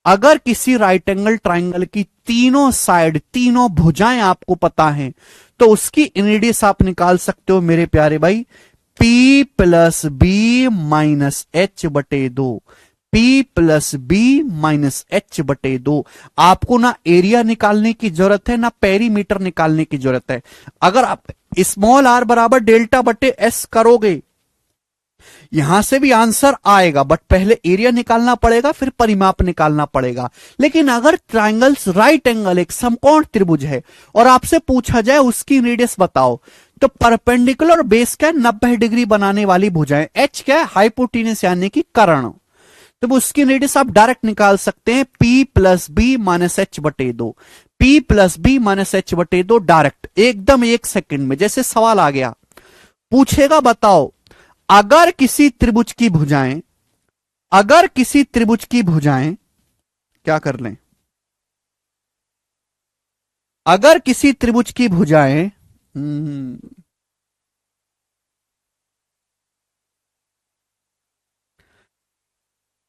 अगर किसी राइट एंगल ट्राइंगल की तीनों साइड, तीनों भुजाएं आपको पता हैं, तो उसकी इनरेडियस आप निकाल सकते हो मेरे प्यारे भाई, P plus B minus H बटे 2, P plus B minus H बटे 2। आपको ना एरिया निकालने की जरूरत है, ना पेरीमीटर निकालने की जरूरत है। अगर आप स्मॉल r बराबर डेल्टा बटे S करोगे, यहां से भी आंसर आएगा, बट पहले एरिया निकालना पड़ेगा, फिर परिमाप निकालना पड़ेगा। लेकिन अगर ट्राइंगल्स राइट एंगल एक समकोण त्रिभुज है और आपसे पूछा जाए उसकी रेडियस बताओ, तो परपेंडिकुलर बेस क्या है? 90 डिग्री बनाने वाली भुजाएं, H क्या है? हाइपोटीनस यानी कि कर्ण, तो उसकी रेडियस आप डायरेक्ट निकाल सकते हैं, P plus B minus H बटे 2, P plus B minus H बटे 2, डायरेक्ट एकदम 1 सेकंड में। जैसे सवाल आ गया, पूछेगा बताओ अगर किसी त्रिभुज की भुजाएं, अगर किसी त्रिभुज की भुजाएं क्या कर लें, अगर किसी त्रिभुज की भुजाएं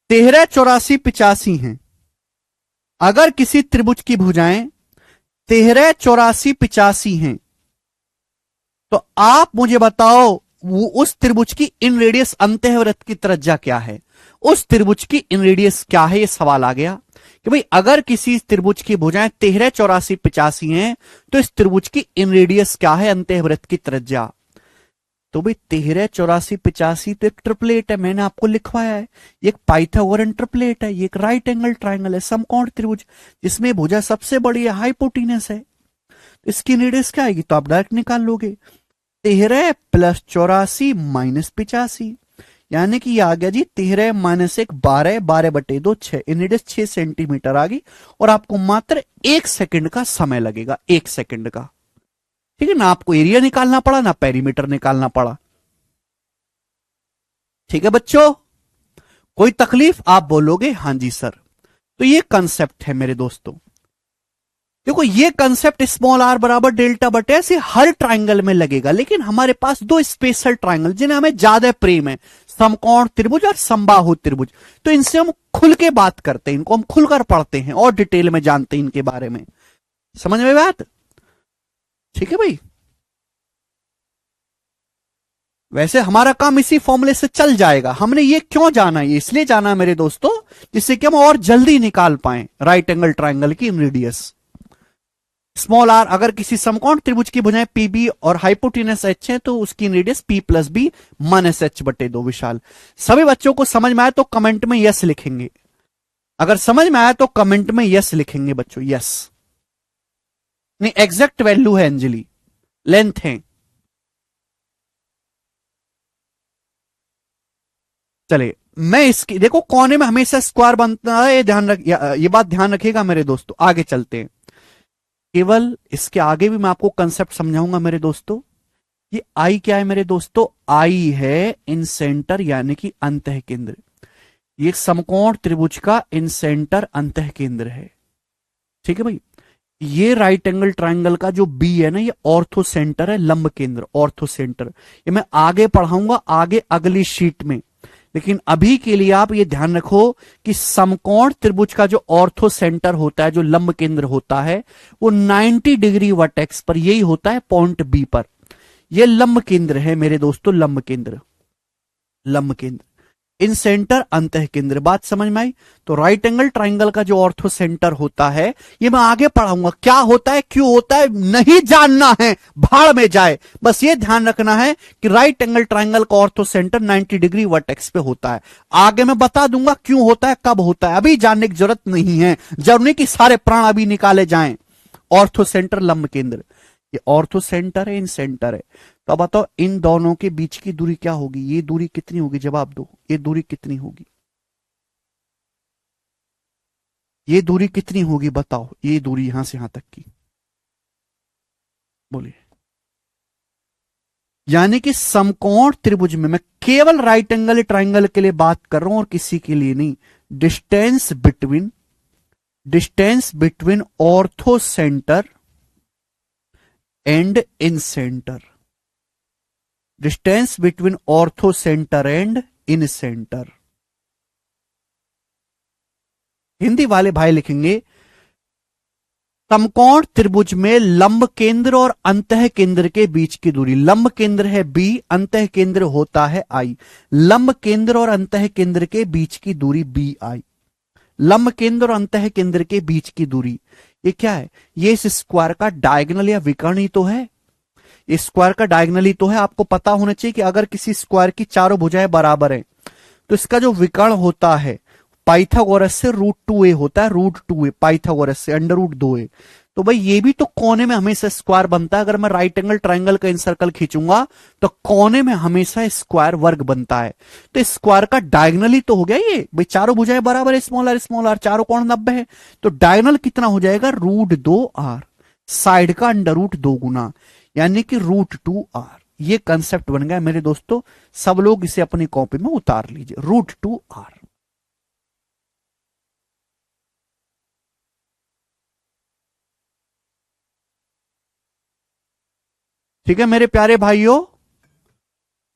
13, 84, 85 हैं, अगर किसी त्रिभुज की भुजाएं 13, 84, 85 हैं, तो आप मुझे बताओ उस त्रिभुज की इन रेडियस अंतःवृत्त की त्रिज्या क्या है, उस त्रिभुज की इन रेडियस क्या है, ये सवाल आ गया कि भाई अगर किसी त्रिभुज की भुजाएं 13, 84, 85 हैं तो इस त्रिभुज की इन रेडियस क्या है, अंतःवृत्त की त्रिज्या। तो भाई 13, 84, 85 तो एक ट्रिपलेट है, मैंने आपको लिखवाया है, ये एक पाइथागोरन ट्रिपलेट है, ये एक राइट एंगल ट्राइंगल है, समकोण त्रिभुज जिसमें भुजा सबसे बड़ी है, हाइपोटेनस है। तो इसकी रेडियस क्या आएगी, तो आप डायरेक्ट निकाल लोगे 13 + 84 - 85, यानी कि ये आ गया जी 13 - 1 12, 12/2 6, इन रेडियस 6 सेंटीमीटर आ गई और आपको मात्र 1 सेकंड का समय लगेगा, 1 सेकंड का। ठीक है ना, आपको एरिया निकालना पड़ा ना पेरीमीटर निकालना पड़ा। ठीक है बच्चों, कोई तकलीफ, आप बोलोगे हाँ जी सर। तो ये कंसेप्ट है मेरे दोस्तों। देखो ये कंसेप्ट स्मॉल r बराबर डेल्टा बटे ऐसे हर ट्राइंगल में लगेगा, लेकिन हमारे पास दो स्पेशल ट्राइंगल जिन्हें हमें ज्यादा प्रेम है, समकोण त्रिभुज और समबाहु त्रिभुज। तो इनसे हम खुल के बात करते हैं, इनको हम खुलकर पढ़ते हैं और डिटेल में जानते हैं इनके बारे में। समझ में बात? ठीक है भाई, वैसे हमारा काम इसी फॉर्मूले से चल जाएगा। हमने ये क्यों जाना, ये इसलिए जाना मेरे दोस्तों जिससे कि हम और जल्दी निकाल पाए राइट एंगल ट्राइंगल की रेडियस। स्मॉल आर अगर किसी समकोण त्रिभुज की भुजाएं पी बी और हाइपोटेनस एच है तो उसकी radius P plus B -h/2 Vishal. सभी बच्चों को समझ में आया तो कमेंट में यस लिखेंगे, अगर समझ में आया तो कमेंट में यस लिखेंगे बच्चों, यस। नहीं एग्जैक्ट वैल्यू है अंजलि, लेंथ है। चलिए मैं इसकी, देखो कोने में हमेशा स्क्वायर बनता है, ये ध्यान रख, ये बात ध्यान रखिएगा मेरे दोस्तों। आगे चलते हैं, केवल इसके आगे भी मैं आपको कंसेप्ट समझाऊंगा मेरे दोस्तों। ये आई क्या है मेरे दोस्तों, आई है इन सेंटर यानी कि अंतः केंद्र। ये समकोण त्रिभुज का इन सेंटर अंतः केंद्र है। ठीक है भाई, ये राइट एंगल ट्राइंगल का जो बी है ना, ये ऑर्थो सेंटर है, लंब केंद्र, ऑर्थो सेंटर। ये मैं आगे पढ़ाऊंगा आगे अगली शीट में, लेकिन अभी के लिए आप ये ध्यान रखो कि समकोण त्रिभुज का जो ऑर्थो सेंटर होता है, जो लंब केंद्र होता है, वो 90 डिग्री वर्टेक्स पर यही होता है, पॉइंट बी पर। ये लंब केंद्र है मेरे दोस्तों, लंब केंद्र, लंब केंद्र इन सेंटर अंतः केंद्र। बात समझ में आई? तो राइट एंगल ट्राइंगल का जो ऑर्थो सेंटर होता है, ये मैं आगे पढ़ाऊंगा क्या होता है, क्यों होता है, नहीं जानना है, भाड़ में जाए। बस ये ध्यान रखना है कि राइट एंगल ट्राइंगल का ऑर्थो सेंटर 90 डिग्री वर्टेक्स पे होता है। आगे मैं बता दूंगा क्यों होता है, कब होता है, अभी जानने की जरूरत नहीं है। जरूरी कि सारे प्राण अभी निकाले जाएं। ऑर्थो सेंटर लंब केंद्र, ये ऑर्थो सेंटर है, इन सेंटर है। तो अब बताओ इन दोनों के बीच की दूरी क्या होगी, ये दूरी कितनी होगी, जवाब दो, ये दूरी कितनी होगी, ये दूरी कितनी होगी बताओ, ये दूरी यहां से यहां तक की, बोलिए। यानी कि समकोण त्रिभुज में, मैं केवल राइट एंगल ट्राइंगल के लिए बात कर रहा हूं और किसी के लिए नहीं। Distance between ortho centre and in centre, distance between ortho centre and in centre. Hindi वाले भाई लिखेंगे समकोण त्रिभुज में लंब केंद्र और अंतः केंद्र के बीच की दूरी, लंब केंद्र है बी, अंतः केंद्र होता है आई। लंब केंद्र और अंतः केंद्र के बीच की दूरी बी आई, लंब केंद्र और अंतः केंद्र के बीच की दूरी, ये क्या है, ये इस स्क्वायर का डायगोनल या विकर्ण ही तो है। इस स्क्वायर का डायगोनल ही तो है। आपको पता होना चाहिए कि अगर किसी स्क्वायर की चारों भुजाएं बराबर हैं तो इसका जो विकर्ण होता है पाइथागोरस से √2a होता है, √2a पाइथागोरस से √2a। तो भाई ये भी तो कोने में हमेशा स्क्वायर बनता है। अगर मैं राइट एंगल ट्राइंगल का इन सर्कल खींचूंगा तो कोने में हमेशा स्क्वायर वर्ग बनता है। तो स्क्वायर का डायगोनल ही तो हो गया ये भाई, चारों भुजाएं बराबर है, स्मॉल आर, चारों कोण 90 है, तो डायगोनल कितना हो जाएगा, √2r, साइड का √2 गुना, यानी कि √2r। ये कंसेप्ट बन गया मेरे दोस्तों, सब लोग इसे अपनी कॉपी में उतार लीजिए, √2r। ठीक है मेरे प्यारे भाइयों,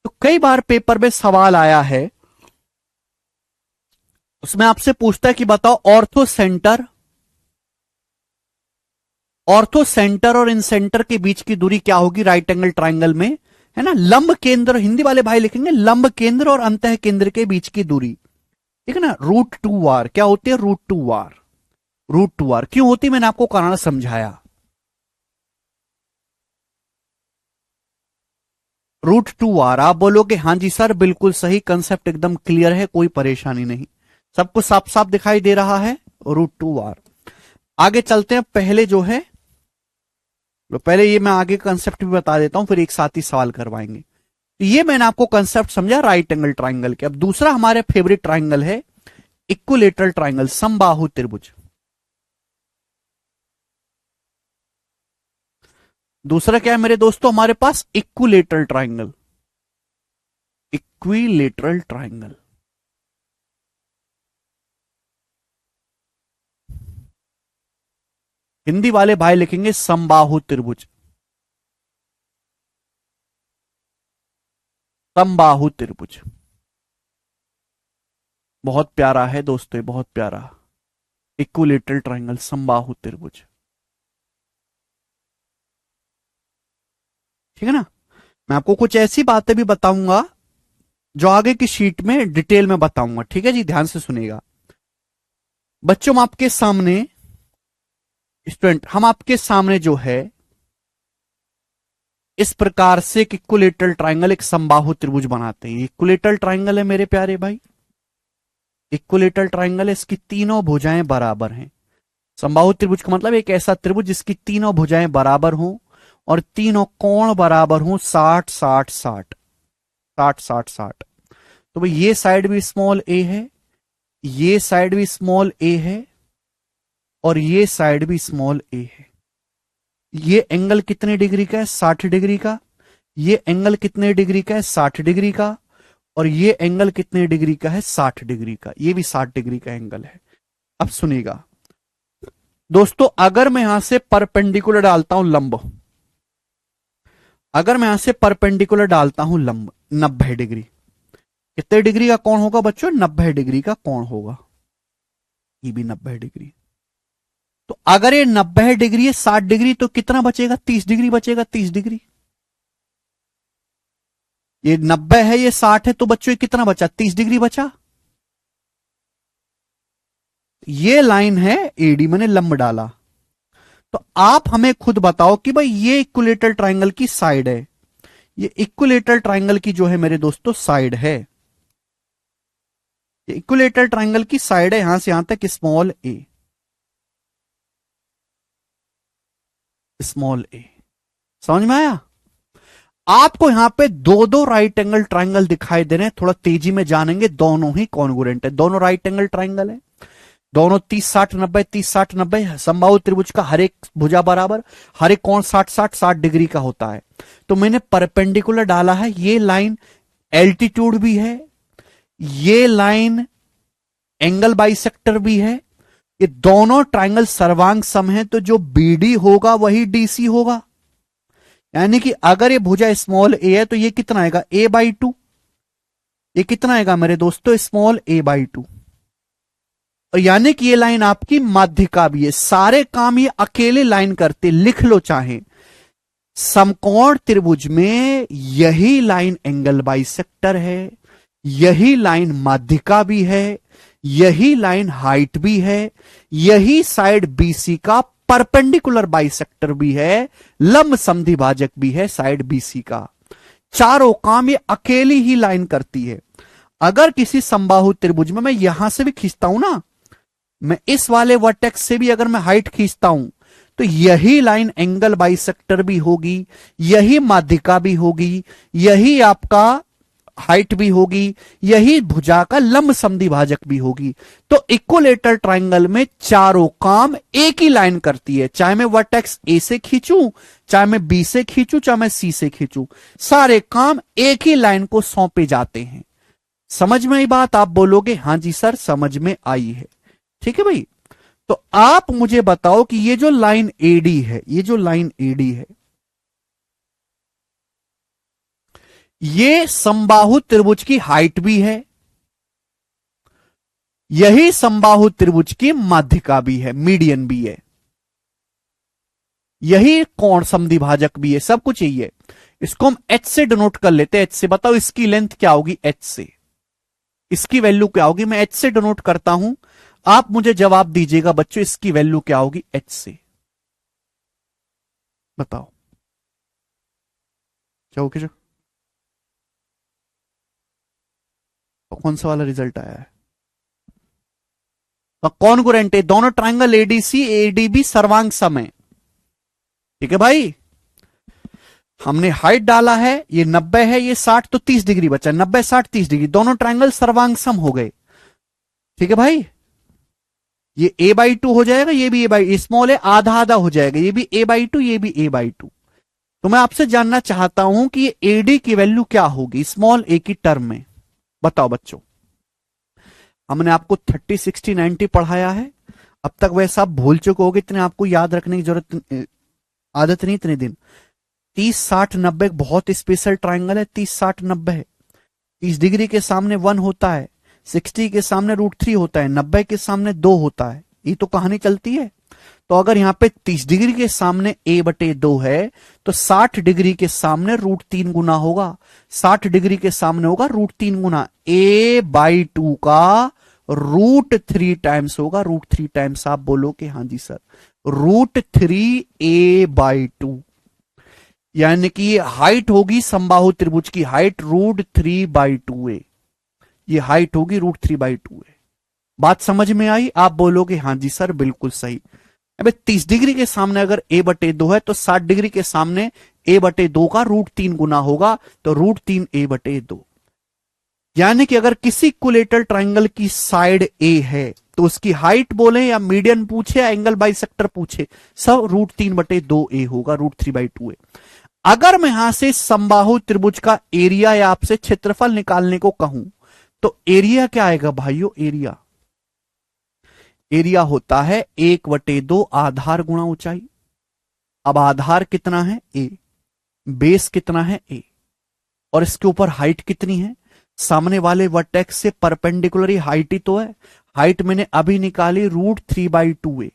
तो कई बार पेपर में सवाल आया है, उसमें आपसे पूछता है कि बताओ ऑर्थो सेंटर और इन सेंटर के बीच की दूरी क्या होगी राइट एंगल ट्राइंगल में, है ना। लंब केंद्र, हिंदी वाले भाई लिखेंगे लंब केंद्र और अंतः केंद्र के बीच की दूरी, ठीक है ना। √2r क्या होती है, √2r। √2r क्यों होती है, मैंने आपको कारण समझाया। √2r आप बोलोगे हाँ जी सर बिल्कुल सही, कंसेप्ट एकदम क्लियर है, कोई परेशानी नहीं, सब कुछ साफ साफ दिखाई दे रहा है। √2r। आगे चलते हैं, पहले जो है, तो पहले ये मैं आगे कंसेप्ट भी बता देता हूं, फिर एक साथ ही सवाल करवाएंगे। तो ये मैंने आपको कंसेप्ट समझा राइट एंगल ट्राइंगल के। अब दूसरा हमारे फेवरेट ट्राइंगल है इक्विलेटरल ट्राइंगल, समबाहु त्रिभुज। दूसरा क्या है मेरे दोस्तों हमारे पास, equilateral triangle. Equilateral triangle, Hindi वाले भाई लिखेंगे समबाहु त्रिभुज। समबाहु त्रिभुज बहुत प्यारा है दोस्तों, बहुत प्यारा। इक्विलेटरल ट्राइंगल, समबाहु त्रिभुज, ठीक है ना। मैं आपको कुछ ऐसी बातें भी बताऊंगा जो आगे की शीट में डिटेल में बताऊंगा, ठीक है जी, ध्यान से सुनिएगा। बच्चों हम आपके सामने, स्टूडेंट हम आपके सामने जो है इस प्रकार से एक इक्विलेटरल ट्राइंगल, एक समबाहु त्रिभुज बनाते हैं। इक्विलेटरल ट्राइंगल है मेरे प्यारे भाई, इक्विलेटरल ट्राइंगल है, इसकी तीनों भुजाएं बराबर हैं। समबाहु त्रिभुज का मतलब एक ऐसा त्रिभुज जिसकी तीनों भुजाएं बराबर हों और तीनों कोण बराबर हों, 60 60 60 60 60 60। तो भाई ये साइड भी स्मॉल ए है, ये साइड भी स्मॉल ए है और ये साइड भी स्मॉल ए है। ये एंगल कितने डिग्री का है, 60 डिग्री का। ये एंगल कितने डिग्री का है, 60 डिग्री का। और ये एंगल कितने डिग्री का है, 60 डिग्री का। ये भी 60 डिग्री का एंगल है। अब सुनिएगा दोस्तों, अगर मैं यहां से परपेंडिकुलर डालता हूं लंब, अगर मैं यहां से परपेंडिकुलर डालता हूं लंब 90 डिग्री, कितने डिग्री का कोण होगा बच्चों, 90 डिग्री का कोण होगा। ये भी 90 डिग्री। तो अगर ये 90 डिग्री है, 60 डिग्री, तो कितना बचेगा, 30 डिग्री बचेगा, 30 डिग्री। ये 90 है, ये 60 है, तो बच्चों ये कितना बचा, 30 डिग्री बचा। ये लाइन है एडी, मैंने लंब डाला। तो आप हमें खुद बताओ कि भाई ये इक्विलेटरल ट्राइंगल की साइड है, ये इक्विलेटरल ट्राइंगल की जो है मेरे दोस्तों साइड है, ये इक्विलेटरल ट्राइंगल की साइड है, यहां से यहां तक स्मॉल ए, स्मॉल ए। समझ में आया। आपको यहां पे दो दो राइट एंगल ट्राइंगल दिखाई दे रहे हैं, थोड़ा तेजी में जानेंगे, दोनों ही कॉन्ग्रुएंट है, दोनों राइट एंगल ट्राइंगल है, दोनों 30 60 90 30 60 90। समबाहु त्रिभुज का हर एक भुजा बराबर, हर एक कोण 60 60 60 डिग्री का होता है। तो मैंने परपेंडिकुलर डाला है, ये लाइन एल्टीट्यूड भी है, ये लाइन एंगल बाइसेक्टर भी है, ये दोनों ट्राइंगल सर्वांग सम है, तो जो बीडी होगा वही डीसी होगा। यानी कि अगर ये भुजा स्मॉल ए है तो ये कितना आएगा, a/2। ये कितना आएगा मेरे दोस्तों, स्मॉल a/2। और यानी कि ये लाइन आपकी माध्यिका भी है। सारे काम ये अकेले लाइन करते, लिख लो चाहे। समकोण त्रिभुज में यही लाइन एंगल बाइसेक्टर है, यही लाइन माध्यिका भी है, यही लाइन हाइट भी है, यही साइड बीसी का परपेंडिकुलर बाइसेक्टर भी है, लंब समद्विभाजक भी है साइड बीसी का। चारों काम ये अकेली ही लाइन करती है। अगर किसी समबाहु त्रिभुज में मैं यहां से भी खींचता हूं ना, मैं इस वाले वर्टेक्स से भी अगर मैं हाइट खींचता हूं, तो यही लाइन एंगल बाइसेक्टर भी होगी, यही माध्यिका भी होगी, यही आपका हाइट भी होगी, यही भुजा का लंब समद्विभाजक भी होगी। तो इक्विलेटरल ट्राइंगल में चारों काम एक ही लाइन करती है, चाहे मैं वर्टेक्स ए से खींचूं, चाहे मैं बी से खींचूं, चाहे मैं सी से खींचूं, सारे काम एक ही लाइन को सौंपे जाते हैं। समझ में आई बात। आप बोलोगे हां जी सर समझ में आई है, ठीक है भाई। तो आप मुझे बताओ कि ये जो लाइन एडी है, ये जो लाइन एडी है, ये समबाहु त्रिभुज की हाइट भी है, यही समबाहु त्रिभुज की माध्यिका भी है, मीडियन भी है, यही कोण समद्विभाजक भी है, सब कुछ यही है। इसको हम h से डिनोट कर लेते हैं, h से। बताओ इसकी लेंथ क्या होगी h से, इसकी वैल्यू क्या होगी? मैं h से डिनोट करता हूं, आप मुझे जवाब दीजिएगा बच्चों, इसकी वैल्यू क्या होगी h से? बताओ क्या होगी? जो कौन सा वाला रिजल्ट आया है? कॉन्ग्रुएंट है, दोनों ट्राइंगल एडीसी एडीबी सर्वांग सम है। ठीक है भाई, हमने हाइट डाला है, ये 90 है, ये 60, तो 30 डिग्री बचा। 90 60 30 डिग्री, दोनों ट्राइंगल सर्वांग सम हो गए। ठीक है भाई, ये a/2 हो जाएगा, ये भी a/, स्मॉल है, आधा आधा हो जाएगा, ये भी a/2 ये भी a/2। तो मैं आपसे जानना चाहता हूं कि ये एडी की वैल्यू क्या होगी स्मॉल a की टर्म में? बताओ बच्चों, हमने आपको 30 60 90 पढ़ाया है, अब तक वैसा आप भूल चुके होगे, इतने आपको याद रखने की जरूरत आदत नहीं इतने दिन। 30 60 90 बहुत स्पेशल ट्राइंगल है, 30 60 90 है। 30 डिग्री के सामने 1 होता है, 60 के सामने √3 होता है, 90 के सामने 2 होता है, ये तो कहानी चलती है। तो अगर यहां पे 30 डिग्री के सामने a/2 है, तो 60 डिग्री के सामने √3 गुना होगा। 60 डिग्री के सामने होगा √3 गुना, a/2 का √3 टाइम्स होगा। √3 टाइम्स आप बोलोगे हाँ जी सर, √3 a/2, यानी कि हाइट होगी समबाहु त्रिभुज की हाइट √3/2a, ये हाइट होगी √3/2a। बात समझ में आई? आप बोलोगे हाँ जी सर बिल्कुल सही। अबे 30 डिग्री के सामने अगर a/2 है, तो 60 डिग्री के सामने a/2 का √3 गुना होगा, तो √3 a/2। यानी कि अगर किसी इक्विलेटरल ट्राइंगल की साइड a है, तो उसकी हाइट बोले या मीडियन पूछे या एंगल बाइसेक्टर पूछे, सब √3/2a होगा, √3/2a। अगर मैं यहां से समबाहु त्रिभुज का एरिया या आपसे क्षेत्रफल निकालने को कहूं, तो एरिया क्या आएगा भाइयों? एरिया होता है 1/2 आधार गुणा ऊंचाई। अब आधार कितना है? a, बेस कितना है? a, और इसके ऊपर हाइट कितनी है? सामने वाले वर्टेक्स से परपेंडिकुलर हाइट ही तो है। हाइट मैंने अभी निकाली √3/2a,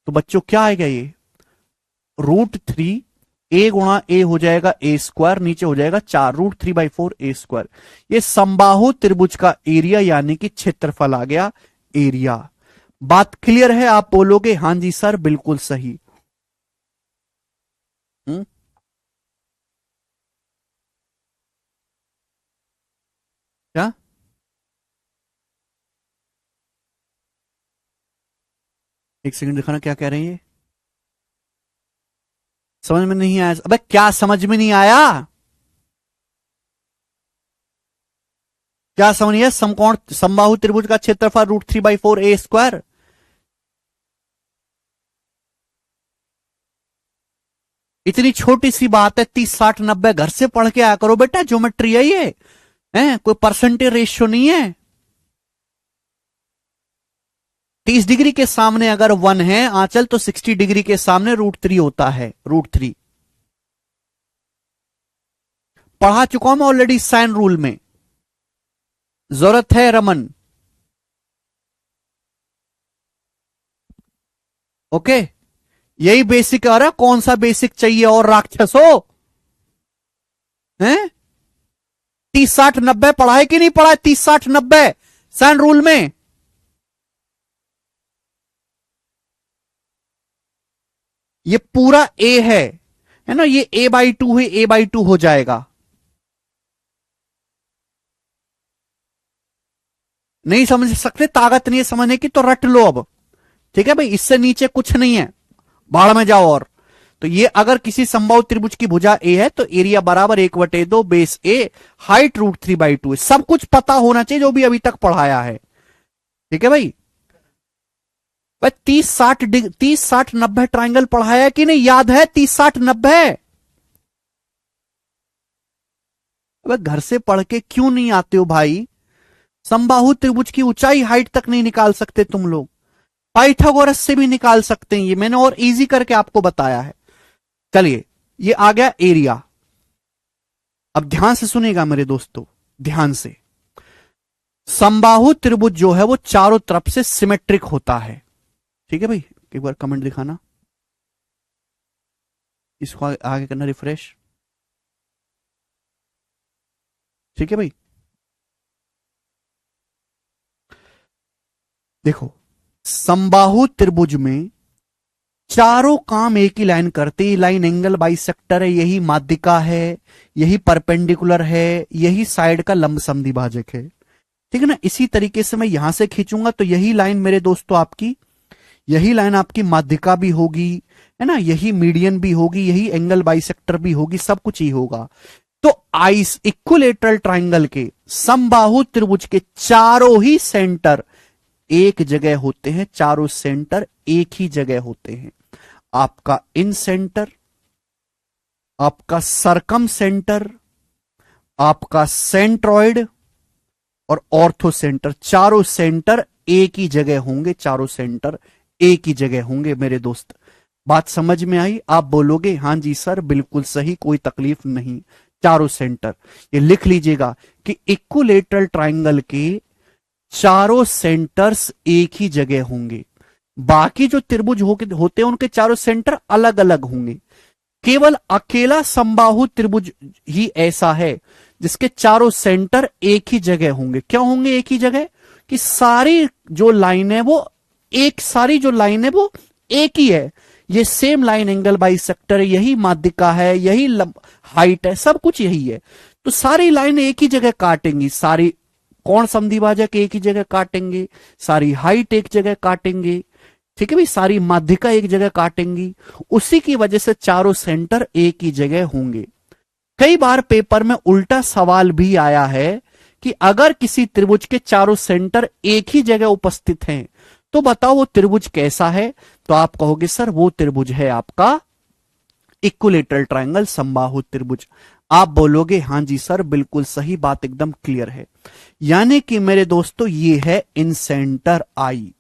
तो बच्चों क्या आएगा? ये √3 a गुणा a हो जाएगा a², नीचे हो जाएगा 4, √3/4 a²। ये समबाहु त्रिभुज का एरिया यानी कि क्षेत्रफल आ गया एरिया। बात क्लियर है? आप बोलोगे हां जी सर बिल्कुल सही। क्या? एक सेकंड दिखाना, क्या कह रहे हैं? ये समझ में नहीं आया? अबे क्या समझ में नहीं आया? क्या समझ नहीं आया? समकोण समबाहु त्रिभुज का क्षेत्रफल √3/4 a²। इतनी छोटी सी बात है, 30 60 90 घर से पढ़ के आया करो बेटा, ज्योमेट्री है ये, है कोई परसेंटेज रेशियो नहीं है। 30 डिग्री के सामने अगर 1 है आंचल, तो 60 डिग्री के सामने √3 होता है, √3। पढ़ा चुका हूं मैं ऑलरेडी साइन रूल में, जरूरत है रमन? ओके, यही बेसिक आ रहा, कौन सा बेसिक चाहिए और राक्षस हो? हैं? 30 60 90 पढ़ा है कि नहीं पढ़ा है? 30 60 90 साइन रूल में। ये पूरा ए है ना, ये a/2 है, a/2 हो जाएगा। नहीं समझ सकते, ताकत नहीं है समझने की, तो रट लो अब। ठीक है भाई, इससे नीचे कुछ नहीं है, भाड़ में जाओ। और तो ये अगर किसी संभव त्रिभुज की भुजा ए है, तो एरिया बराबर 1/2 बेस ए, हाइट √3/2 है। सब कुछ पता होना चाहिए जो भी अभी तक पढ़ाया है। ठीक है भाई, 30 60 90 ट्राइंगल पढ़ाया कि नहीं? याद है 30 60 90? अब घर से पढ़ के क्यों नहीं आते हो भाई? समबाहु त्रिभुज की ऊंचाई हाइट तक नहीं निकाल सकते तुम लोग? पाइथागोरस से भी निकाल सकते हैं, ये मैंने और इजी करके आपको बताया है। चलिए, ये आ गया एरिया। अब ध्यान से सुनेगा मेरे दोस्तों, ध्यान से। समबाहु त्रिभुज जो है वो चारों तरफ से सिमेट्रिक होता है। ठीक है भाई, एक बार कमेंट दिखाना, इसको आगे करना रिफ्रेश। ठीक है भाई। देखो, समबाहु त्रिभुज में चारों काम एक ही लाइन करते, ये लाइन एंगल बाइसेक्टर है, यही माध्यिका है, यही परपेंडिकुलर है, यही साइड का लंब समद्विभाजक है। ठीक है ना। इसी तरीके से मैं यहां से खींचूंगा तो यही लाइन मेरे दोस्तों आपकी, यही लाइन आपकी माध्यिका भी होगी, है ना, यही मीडियन भी होगी, यही एंगल बाइसेक्टर भी होगी, सब कुछ ही होगा। तो आइस इक्विलेटरल ट्राइंगल के समबाहु त्रिभुज के चारों ही सेंटर एक जगह होते हैं, चारों सेंटर एक ही जगह होते हैं। आपका इन सेंटर, आपका सरकम सेंटर, आपका सेंट्रॉइड और ऑर्थो सेंटर, चारों सेंटर एक ही जगह होंगे, चारों सेंटर एक ही जगह होंगे मेरे दोस्त। बात समझ में आई? आप बोलोगे हां जी सर बिल्कुल सही, कोई तकलीफ नहीं। चारों सेंटर, ये लिख लीजिएगा कि इक्विलेटरल ट्राइंगल के चारों सेंटर्स एक ही जगह होंगे। बाकी जो त्रिभुज होते हैं उनके चारों सेंटर अलग अलग होंगे। केवल अकेला समबाहु त्रिभुज ही ऐसा है जिसके चारों सेंटर एक ही जगह होंगे। क्या होंगे एक ही जगह? कि सारी जो लाइन है वो एक, सारी जो लाइन है वो एक ही है, ये सेम लाइन एंगल बाइसेक्टर है, यही माध्यिका है, यही हाइट है, सब कुछ यही है। तो सारी लाइन एक ही जगह काटेंगी, सारी कोण समद्विभाजक एक ही जगह काटेंगे, सारी हाइट एक जगह काटेंगे, ठीक है भाई, सारी माध्यिका एक जगह काटेंगी। उसी की वजह से चारों सेंटर एक ही जगह होंगे। कई बार पेपर में उल्टा सवाल भी आया है कि अगर किसी त्रिभुज के चारों सेंटर एक ही जगह उपस्थित हैं तो बताओ वो त्रिभुज कैसा है? तो आप कहोगे सर वो त्रिभुज है आपका इक्विलेटरल ट्रायंगल, समबाहु त्रिभुज। आप बोलोगे हां जी सर बिल्कुल सही, बात एकदम क्लियर है। यानी कि मेरे दोस्तों ये है इन सेंटर आई,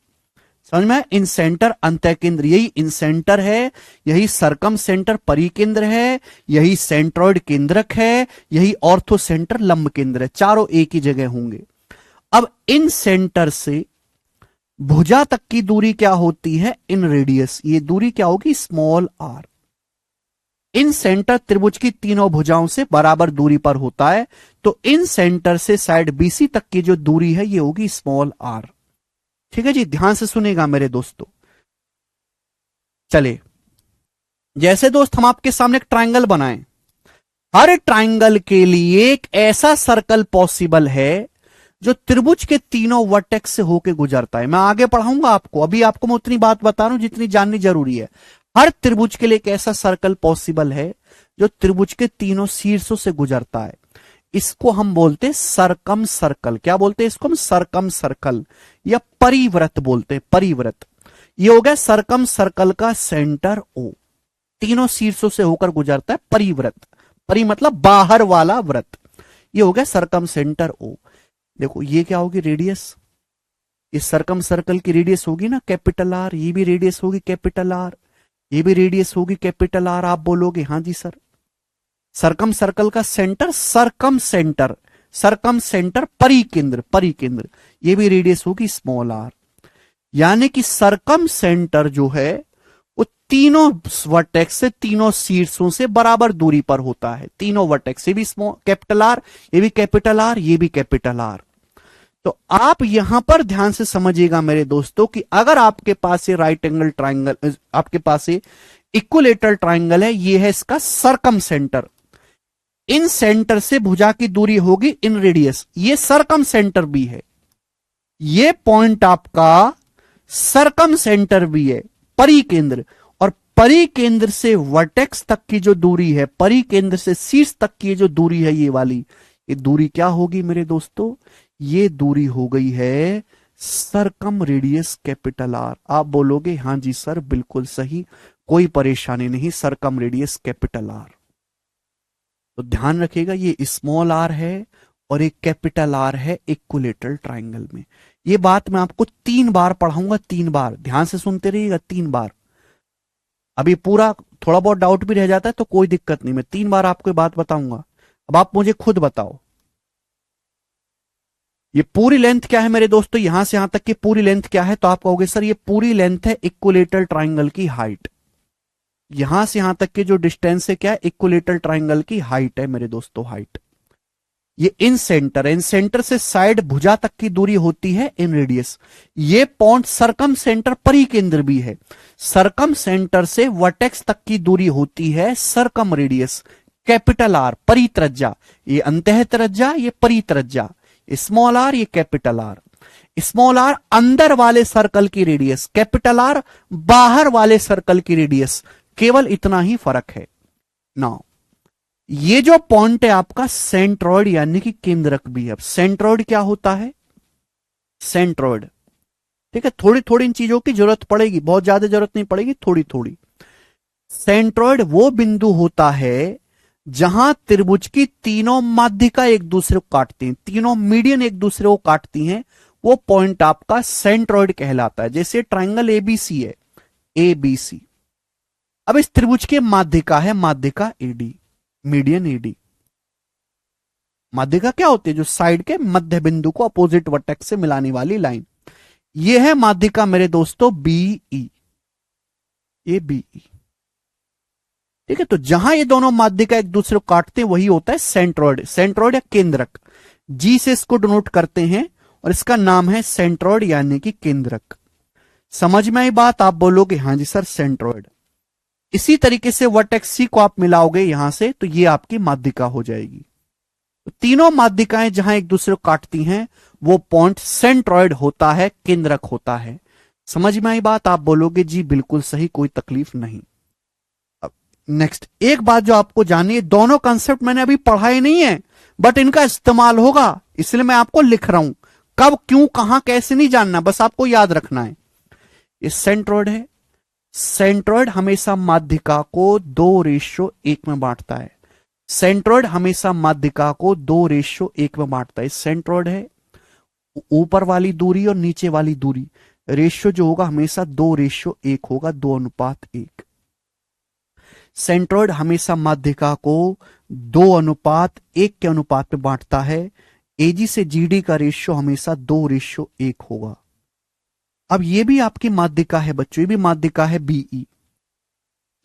समझ में? इन सेंटर अंतः केंद्र, यही इन सेंटर है, यही सरकम सेंटर परिकेंद्र है, यही सेंट्रॉइड केंद्रक है, यही ऑर्थो सेंटर लंब केंद्र है, चारों एक ही जगह होंगे। अब इन सेंटर से भुजा तक की दूरी क्या होती है? इन रेडियस, ये दूरी क्या होगी? Small R. इन सेंटर त्रिभुज की तीनों भुजाओं से बराबर दूरी पर होता है, तो इन सेंटर से साइड बीसी तक की जो दूरी है ये होगी स्मॉल आर। ठीक है जी, ध्यान से सुनेगा मेरे दोस्तों। चले, जैसे दोस्त हम आपके सामने एक ट्रायंगल बनाएं, हर ट्रायंगल के लिए एक ऐसा सर्कल पॉसिबल है जो त्रिभुज के तीनों वर्टेक्स से होकर गुजरता है। मैं आगे पढ़ाऊंगा आपको, अभी आपको मैं उतनी बात बता रहा हूं जितनी जाननी जरूरी है। हर त्रिभुज के लिए एक ऐसा सर्कल पॉसिबल है जो त्रिभुज के तीनों शीर्षों से गुजरता है। इसको हम बोलते हैं सरकम सर्कल। क्या बोलते हैं इसको हम? सरकम सर्कल या परिव्रत बोलते हैं, परिव्रत। ये हो गया सरकम सर्कल का सेंटर ओ, तीनों शीर्षों से होकर गुजरता है, परिव्रत। परि मतलब बाहर वाला व्रत, ये हो गया सरकम सेंटर ओ। देखो ये क्या होगी? रेडियस। इस सरकम सर्कल की रेडियस होगी ना कैपिटल आर, ये भी रेडियस होगी कैपिटल आर, ये भी रेडियस होगी कैपिटल आर। आप बोलोगे हाँ जी सर। सरकम सर्कल का सेंटर सरकम सेंटर, सरकम सेंटर परिकेंद्र, परिकेंद्र, ये भी रेडियस होगी स्मॉल आर। यानी कि सरकम सेंटर जो है वो तीनों वर्टेक्स से, तीनों शीर्षों से बराबर दूरी पर होता है। तीनों वर्टेक्स, ये भी स्मॉल कैपिटल आर, ये भी कैपिटल आर, ये भी कैपिटल आर। तो आप यहां पर ध्यान से समझिएगा मेरे दोस्तों कि अगर आपके पास ये राइट एंगल ट्राइंगल, आपके पास ये इक्विलेटरल ट्राइंगल है, ये है इसका सरकम सेंटर। इन सेंटर से भुजा की दूरी होगी इन रेडियस, ये सरकम सेंटर भी है, ये पॉइंट आपका सरकम सेंटर भी है, परिकेंद्र। और परिकेंद्र से वर्टेक्स तक की जो दूरी है, परिकेंद्र से शीर्ष तक की जो दूरी है, ये वाली, ये दूरी क्या होगी मेरे दोस्तों? ये दूरी हो गई है सरकम रेडियस कैपिटल आर। आप बोलोगे हां जी सर बिल्कुल सही, कोई परेशानी नहीं, सरकम रेडियस कैपिटल आर। तो ध्यान रखिएगा ये स्मॉल आर है और एक कैपिटल आर है इक्विलेटरल ट्राइंगल में। ये बात मैं आपको 3 बार पढ़ाऊंगा, 3 बार, ध्यान से सुनते रहिएगा, 3 बार। अभी पूरा थोड़ा बहुत डाउट भी रह जाता है तो कोई दिक्कत नहीं, मैं 3 बार आपको बात बताऊंगा। अब आप मुझे खुद बताओ ये पूरी लेंथ क्या है मेरे दोस्तों? यहां से यहां तक की पूरी लेंथ क्या है? तो आप कहोगे सर ये पूरी लेंथ है इक्विलेटरल ट्राइंगल की हाइट। यहां से यहां तक की जो डिस्टेंस है क्या है? इक्विलेटरल ट्राइंगल की हाइट है मेरे दोस्तों, हाइट। ये इन सेंटर, इन सेंटर से साइड भुजा तक की दूरी होती है इन रेडियस। ये पॉइंट सरकम सेंटर परिकेंद्र भी है। सरकम सेंटर से वर्टेक्स तक की दूरी होती है सरकम रेडियस, कैपिटल आर, परित्रज्या। ये अंतः त्रिज्या, ये परित्रज्या, स्मॉल आर, ये कैपिटल आर। स्मॉल आर अंदर वाले सर्कल की रेडियस, कैपिटल आर बाहर वाले सर्कल की रेडियस, केवल इतना ही फर्क है। नाउ ये जो पॉइंट है आपका सेंट्रॉइड यानी कि केंद्रक भी है। अब सेंट्रॉइड क्या होता है? सेंट्रॉइड, ठीक है, थोड़ी थोड़ी इन चीजों की जरूरत पड़ेगी, बहुत ज्यादा जरूरत नहीं पड़ेगी, थोड़ी थोड़ी। सेंट्रॉइड वो बिंदु होता है जहां त्रिभुज की तीनों माध्यिका एक दूसरे को काटती हैं, तीनों मीडियन एक दूसरे को काटती हैं, वो पॉइंट आपका सेंट्रॉइड कहलाता है। जैसे ट्राइंगल एबीसी है, एबीसी। अब इस त्रिभुज की माध्यिका है, माध्यिका एडी, मीडियन एडी। माध्यिका क्या होती है? जो साइड के मध्य बिंदु को अपोजिट वर्टेक्स से मिलाने वाली लाइन। ये है माध्यिका मेरे दोस्तों बीई, ये बीई, ठीक है। तो जहां ये दोनों माध्यिका एक दूसरे को काटते हैं वही होता है सेंट्रॉइड। सेंट्रॉइड या केंद्रक, जी से इसको डिनोट करते हैं और इसका नाम है सेंट्रॉइड यानी कि केंद्रक। समझ में आई बात? आप बोलोगे हां जी सर सेंट्रॉइड। इसी तरीके से वर्टेक्स सी को आप मिलाओगे यहां से तो ये आपकी माध्यिका हो जाएगी। तो तीनों माध्यिकाएं जहां एक दूसरे को काटती हैं वो पॉइंट सेंट्रॉइड होता है, केंद्रक होता है। समझ में आई बात? आप बोलोगे जी बिल्कुल सही, कोई तकलीफ नहीं। अब नेक्स्ट एक बात जो आपको जाननी है, दोनों कंसेप्ट मैंने अभी पढ़ाए नहीं है बट इनका इस्तेमाल होगा, इसलिए मैं आपको लिख रहा हूं। कब, क्यों, कहां, कैसे नहीं जानना, बस आपको याद रखना है। ये सेंट्रॉइड है। सेंट्रॉइड हमेशा माध्यिका को 2:1 में बांटता है। सेंट्रॉइड हमेशा माध्यिका को 2:1 में बांटता है। सेंट्रॉइड है, ऊपर वाली दूरी और नीचे वाली दूरी रेशियो जो होगा हमेशा 2:1 होगा, 2:1। सेंट्रॉइड हमेशा माध्यिका को 2:1 के अनुपात में बांटता है। एजी से जीडी का रेशियो हमेशा 2:1 होगा। अब ये भी आपकी माध्यिका है बच्चों, ये भी माध्यिका है बीई।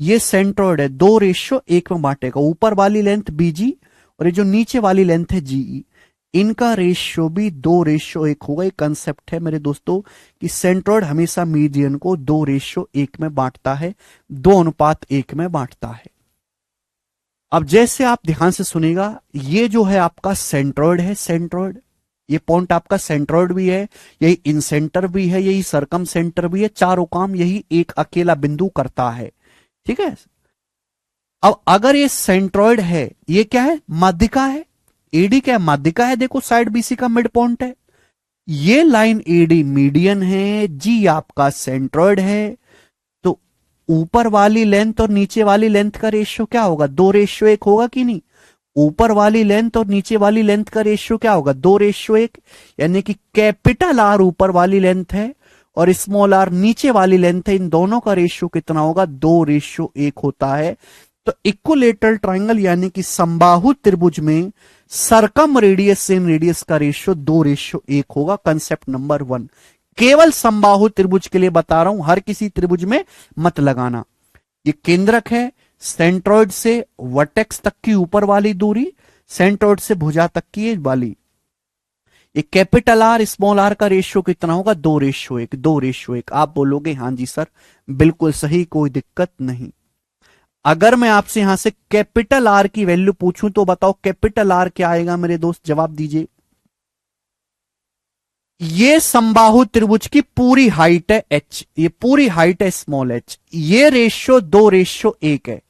ये सेंट्रॉइड है, 2:1 में बांटेगा। ऊपर वाली लेंथ बीजी और ये जो नीचे वाली लेंथ है जीई, इनका रेशियो भी 2:1 होगा। एक कंसेप्ट है मेरे दोस्तों कि सेंट्रॉइड हमेशा मीडियन को 2:1 में बांटता है, 2:1 में बांटता है। अब जैसे आप ध्यान से सुनेगा, ये जो है आपका सेंट्रॉइड है, सेंट्रॉइड, ये पॉइंट आपका सेंट्रॉइड भी है, यही इन सेंटर भी है, यही सरकम सेंटर भी है, चारों काम यही एक अकेला बिंदु करता है, ठीक है। अब अगर ये सेंट्रॉइड है, ये क्या है? माध्यिका है। एडी क्या है? माध्यिका है। देखो साइड बीसी का मिड पॉइंट है। ये लाइन एडी मीडियन है, जी आपका सेंट्रॉइड है। तो ऊपर वाली लेंथ और नीचे वाली लेंथ का रेशियो क्या होगा? 2:1 होगा कि नहीं? ऊपर वाली लेंथ और नीचे वाली लेंथ का रेशियो क्या होगा? 2:1, यानी कि कैपिटल आर ऊपर वाली लेंथ है और स्मॉल आर नीचे वाली लेंथ है। इन दोनों का रेशियो कितना होगा? 2:1 होता है। तो इक्विलेटरल ट्राइंगल यानी कि समबाहु त्रिभुज में सरकम रेडियस से इन रेडियस का रेशियो 2:1 होगा। कंसेप्ट नंबर 1 केवल समबाहु त्रिभुज के लिए बता रहा हूं, हर किसी त्रिभुज में मत लगाना। ये केंद्रक है, सेंट्रॉइड से वर्टेक्स तक की ऊपर वाली दूरी, सेंट्रॉइड से भुजा तक की वाली। ये कैपिटल आर स्मॉल आर का रेशियो कितना होगा? 2:1, 2:1। आप बोलोगे हां जी सर बिल्कुल सही, कोई दिक्कत नहीं। अगर मैं आपसे यहां से कैपिटल आर की वैल्यू पूछूं तो बताओ कैपिटल आर क्या आएगा मेरे दोस्त? जवाब दीजिए। ये समबाहु त्रिभुज की पूरी हाइट है एच, ये पूरी हाइट है स्मॉल एच। ये रेशियो 2:1 है।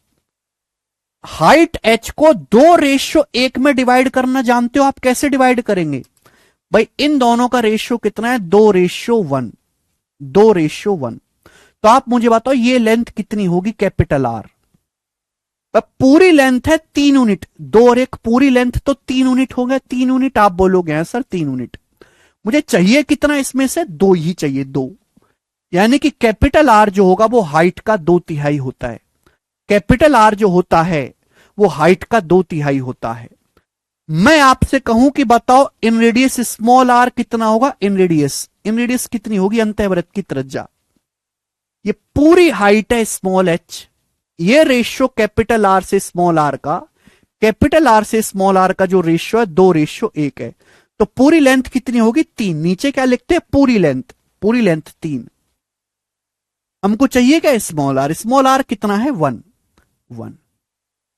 हाइट एच को 2:1 में डिवाइड करना जानते हो आप? कैसे डिवाइड करेंगे भाई? इन दोनों का रेशियो कितना है? 2:1, 2:1। तो आप मुझे बताओ ये लेंथ कितनी होगी? कैपिटल आर पूरी लेंथ है 3 यूनिट, 2 और 1 पूरी लेंथ तो 3 यूनिट हो गया। 3 यूनिट आप बोलोगे सर 3 यूनिट। मुझे चाहिए कितना इसमें से? 2 ही चाहिए, 2। यानी कि कैपिटल आर जो होगा वो हाइट का 2/3 होता है। कैपिटल आर जो होता है वो हाइट का 2/3 होता है। मैं आपसे कहूं कि बताओ इन रेडियस स्मॉल आर कितना होगा? इन रेडियस कितनी होगी? अंतःवृत्त की त्रिज्या। ये पूरी हाइट है स्मॉल एच। ये रेशियो कैपिटल आर से स्मॉल आर का, कैपिटल आर से स्मॉल आर का जो रेशियो है 2:1 है। तो पूरी लेंथ कितनी होगी? 3। नीचे क्या लिखते हैं? पूरी लेंथ। पूरी लेंथ 3। हमको चाहिए क्या? Small R. स्मॉल आर कितना है? 1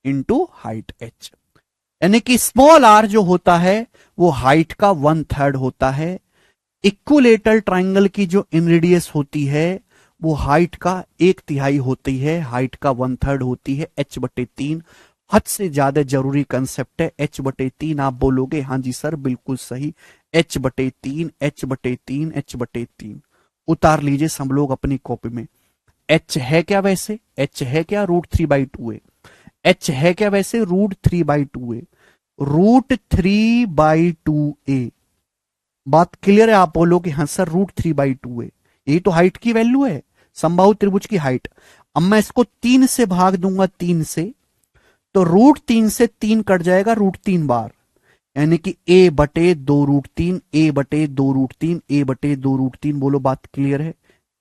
इंटू हाइट h, यानी कि स्मॉल आर जो होता है वो हाइट का 1/3 होता है। इक्विलेटरल ट्राइंगल की जो इनरेडियस होती है वो हाइट का 1/3 होती है, हाइट का 1/3 होती है। h/3 हद से ज्यादा जरूरी कंसेप्ट है। h/3 आप बोलोगे हाँ जी सर बिल्कुल सही, h/3 h/3 h/3 उतार लीजिए सब लोग अपनी कॉपी में। h है क्या वैसे? h है क्या? √3/2 है। h है क्या वैसे? √3/2 है। √3/2 a। बात क्लियर है? आप बोलोगे हाँ सर √3/2 है, यही तो हाइट की वैल्यू है, समबाहु त्रिभुज की हाइट। अब मैं इसको 3 से भाग दूंगा, 3 से, तो √3 से 3 कट जाएगा √3 बार, यानी कि a/2√3 a/2√3 a/2√3। बोलो बात क्लियर है?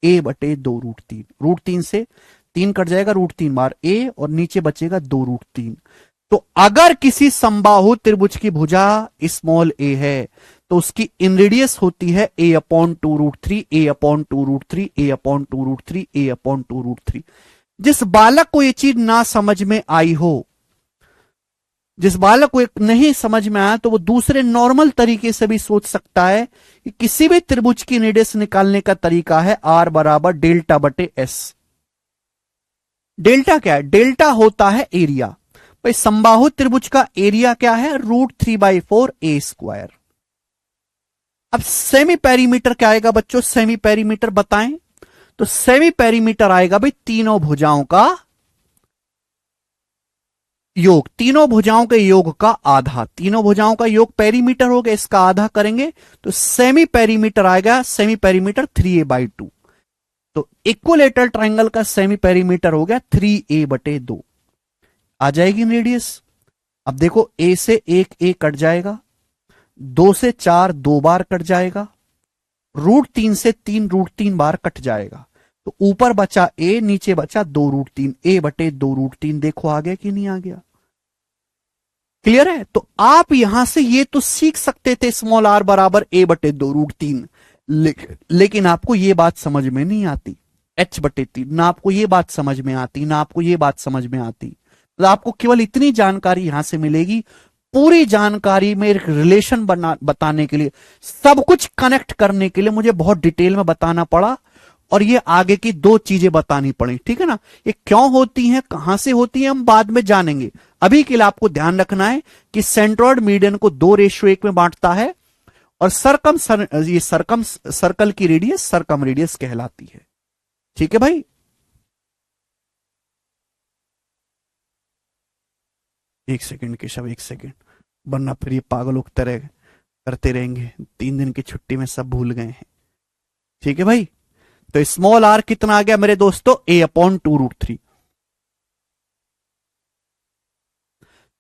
a/2√3, √3 से 3 कट जाएगा √3 बार a, और नीचे बचेगा 2√3। तो अगर किसी समबाहु त्रिभुज की भुजा स्मॉल a है तो उसकी इनरेडियस होती है a/2√3 a/2√3 a/2√3 a/2√3। जिस बालक को ये चीज ना समझ में आई हो, जिस बालक को एक नहीं समझ में आया, तो वो दूसरे नॉर्मल तरीके से भी सोच सकता है कि किसी भी त्रिभुज की रेडियस निकालने का तरीका है r बराबर डेल्टा/s। डेल्टा क्या है? डेल्टा होता है एरिया। भाई समबाहु त्रिभुज का एरिया क्या है? √3/4 a²। अब सेमी पेरीमीटर क्या आएगा बच्चों? सेमी पेरीमीटर बताएं तो सेमी पेरीमीटर आएगा भाई तीनों भुजाओं का योग, तीनों भुजाओं के योग का आधा। तीनों भुजाओं का योग पेरीमीटर हो गया, इसका आधा करेंगे तो सेमी पेरीमीटर आएगा। Semi perimeter 3a/2। तो इक्विलेटरल ट्राइंगल का सेमी पेरीमीटर हो गया 3a/2। आ जाएगी रेडियस। अब देखो a से 1 a कट जाएगा, 2 से 4 2 बार कट जाएगा, √3 से 3 √3 बार कट जाएगा। तो ऊपर बचा a, नीचे बचा 2√3 a/2√3। देखो आ गया कि नहीं आ गया? क्लियर है? तो आप यहां से ये तो सीख सकते थे स्मॉल r बराबर a/2√3, लेकिन आपको ये बात समझ में नहीं आती। h/3 ना आपको ये बात समझ में आती, ना आपको ये बात समझ में आती। तो आपको केवल इतनी जानकारी यहां से मिलेगी। पूरी जानकारी में एक रिलेशन बताने के लिए, सब कुछ कनेक्ट करने के लिए मुझे बहुत डिटेल में बताना पड़ा, और ये आगे की 2 चीजें बतानी पड़ी। ठीक है ना? ये क्यों होती हैं, कहां से होती हैं, हम बाद में जानेंगे। अभी के लिए आपको ध्यान रखना है कि सेंट्रॉइड मीडियन को 2:1 में बांटता है, और ये सर्कल की रेडियस सरकम रेडियस कहलाती है। ठीक है भाई? एक सेकंड केशव, एक सेकंड, वरना फिर ये पागल लोग तरह करते रहेंगे। 3 दिन की छुट्टी में सब भूल गए हैं। ठीक है भाई? तो स्मॉल r कितना आ गया मेरे दोस्तों? a/2√3।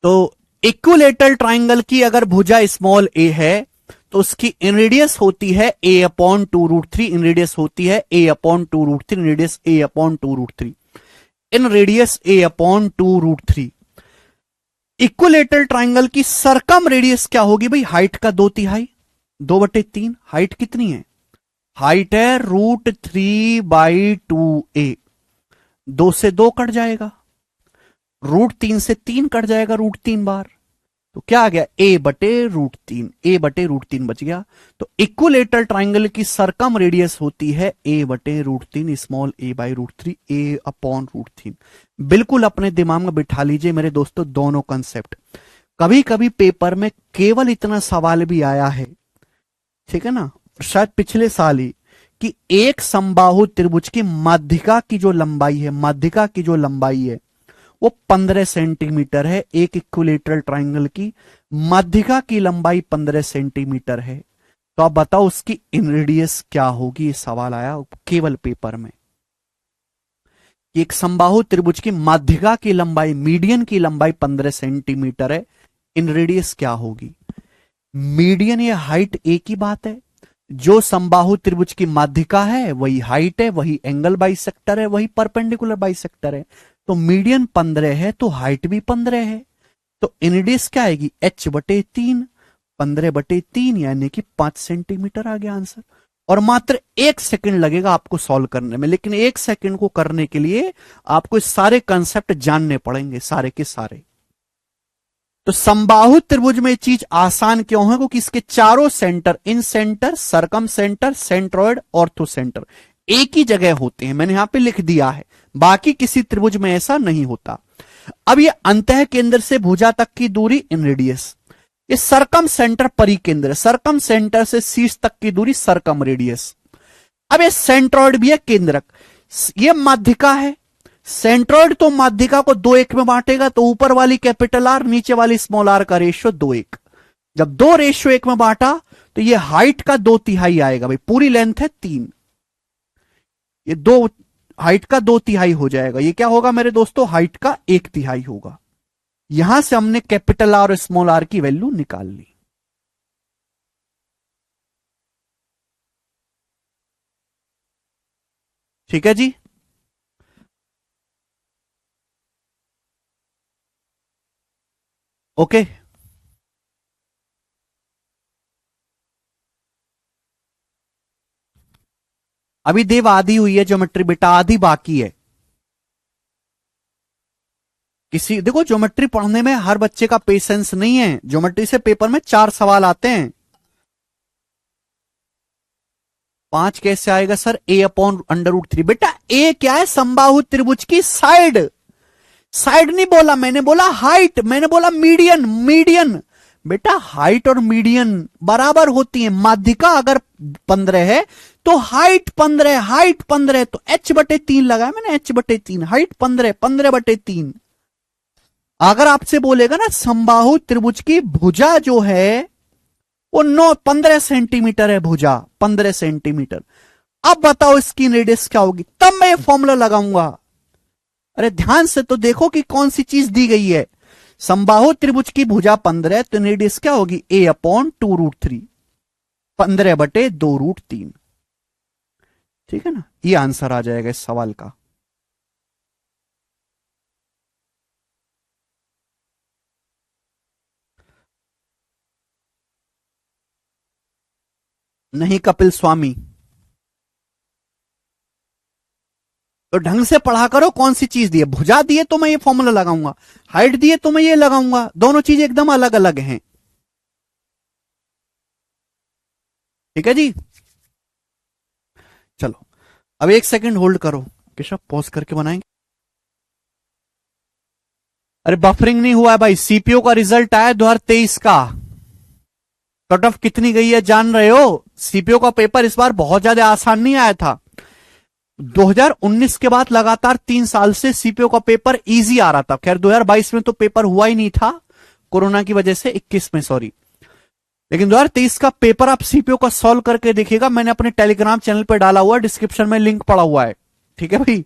तो इक्विलेटरल ट्राइंगल की अगर भुजा स्मॉल a है तो उसकी इनरेडियस होती है a/2√3। इनरेडियस होती है a/2√3। इनरेडियस a/2√3। इनरेडियस a/2√3। Equilateral triangle की सरकम रेडियस क्या होगी भाई? हाइट का 2/3, 2/3। हाइट कितनी है? हाइट है √3/2a। 2 से 2 कट जाएगा, √3 से 3 कट जाएगा √3 बार, तो क्या आ गया? a/√3। a/√3 बच गया। तो इक्विलेटरल ट्राइंगल की सरकम रेडियस होती है a/√3, स्मॉल a/√3, a/√3। बिल्कुल अपने दिमाग में बिठा लीजिए मेरे दोस्तों दोनों कंसेप्ट। कभी कभी पेपर में केवल इतना सवाल भी आया है, ठीक है ना, शायद पिछले साल ही, कि एक समबाहु त्रिभुज की माध्यिका की जो लंबाई है, माध्यिका की जो लंबाई है वो 15 सेंटीमीटर है। एक इक्विलेटरल ट्राइंगल की माध्यिका की लंबाई 15 सेंटीमीटर है। तो आप बताओ उसकी इनरेडियस क्या होगी? ये सवाल आया केवल पेपर में। एक समबाहु त्रिभुज की माध्यिका की लंबाई, मीडियन की लंबाई 15 सेंटीमीटर है, इनरेडियस क्या होगी? मीडियन या हाइट एक ही बात है। जो समबाहु त्रिभुज की माध्यिका है वही हाइट है, वही एंगल बाइसेक्टर है, वही परपेंडिकुलर बाइसेक्टर है। तो मीडियन 15 है तो हाइट भी 15 है। तो इनरेडियस क्या आएगी, h/3, 15/3 यानी कि 5 सेंटीमीटर आ गया आंसर। और मात्र 1 सेकंड लगेगा आपको सॉल्व करने में, लेकिन 1 सेकंड को करने के लिए आपको सारे कंसेप्ट जानने पड़ेंगे, सारे के सारे। तो समबाहु त्रिभुज में चीज आसान क्यों है, क्योंकि इसके चारों centre, incentre, circumcentre, centroid, orthocentre एक ही जगह होते हैं। मैंने यहां पे लिख दिया है, बाकी किसी त्रिभुज में ऐसा नहीं होता। अब ये अंतः केंद्र से भुजा तक की दूरी इन रेडियस, ये सरकम सेंटर परिकेंद्र, सरकम सेंटर से शीर्ष तक की दूरी सरकम रेडियस। अब ये सेंट्रॉइड भी है केंद्रक, ये माध्यिका है। सेंट्रॉइड तो माध्यिका को 2:1 में बांटेगा, तो ऊपर वाली कैपिटल आर, नीचे वाली स्मॉल आर का रेशियो 2:1। जब 2:1 में बांटा तो ये हाइट का 2/3 आएगा भाई, पूरी लेंथ है 3, ये दो हाइट का 2/3 हो जाएगा। ये क्या होगा मेरे दोस्तों, हाइट का 1/3 होगा। यहां से हमने कैपिटल आर और स्मॉल आर की वैल्यू निकाल ली। ठीक है जी। ओके, अभी देव आधी हुई है ज्योमेट्री बेटा, आधी बाकी है। किसी देखो, ज्योमेट्री पढ़ने में हर बच्चे का पेशेंस नहीं है। ज्योमेट्री से पेपर में 4 सवाल आते हैं। 5 कैसे आएगा सर, a/√3। बेटा ए क्या है, समबाहु त्रिभुज की साइड। साइड नहीं बोला मैंने, बोला हाइट, मैंने बोला मीडियन, मीडियन। बेटा हाइट और मीडियन बराबर होती है। माध्यिका अगर 15 है तो हाइट 15, हाइट 15 तो h/3 लगाया मैंने, h/3, हाइट 15, 15/3। अगर आपसे बोलेगा ना समबाहु त्रिभुज की भुजा जो है वो 15 सेंटीमीटर है, भुजा 15 सेंटीमीटर, अब बताओ इसकी रेडियस क्या होगी, तब मैं ये फॉर्मूला लगाऊंगा। अरे ध्यान से तो देखो कि कौन सी चीज दी गई है। समबाहु त्रिभुज की भुजा 15 तो रेडियस क्या होगी, a/2√3, 15/2√3। ठीक है ना, ये आंसर आ जाएगा इस सवाल का। नहीं कपिल स्वामी, तो ढंग से पढ़ा करो। कौन सी चीज दी है, भुजा दी है तो मैं ये फॉर्मूला लगाऊंगा, हाइट दी है तो मैं ये लगाऊंगा, दोनों चीज एकदम अलग अलग हैं। ठीक है जी, चलो अब 1 सेकंड होल्ड करो, केशव पॉज करके बनाएंगे। अरे बफरिंग नहीं हुआ है भाई, सीपीओ का रिजल्ट आया 2023 का। कट ऑफ कितनी गई है जान रहे हो, सीपीओ का पेपर इस बार बहुत ज्यादा आसान नहीं आया था। 2019 के बाद लगातार 3 साल से सीपीओ का पेपर इजी आ रहा था। खैर 2022 में तो पेपर हुआ ही नहीं था कोरोना की वजह से, 21 में सॉरी, लेकिन 2023 का पेपर आप सीपीओ का सॉल्व करके देखिएगा। मैंने अपने टेलीग्राम चैनल पर डाला हुआ, डिस्क्रिप्शन में लिंक पड़ा हुआ है। ठीक है भाई,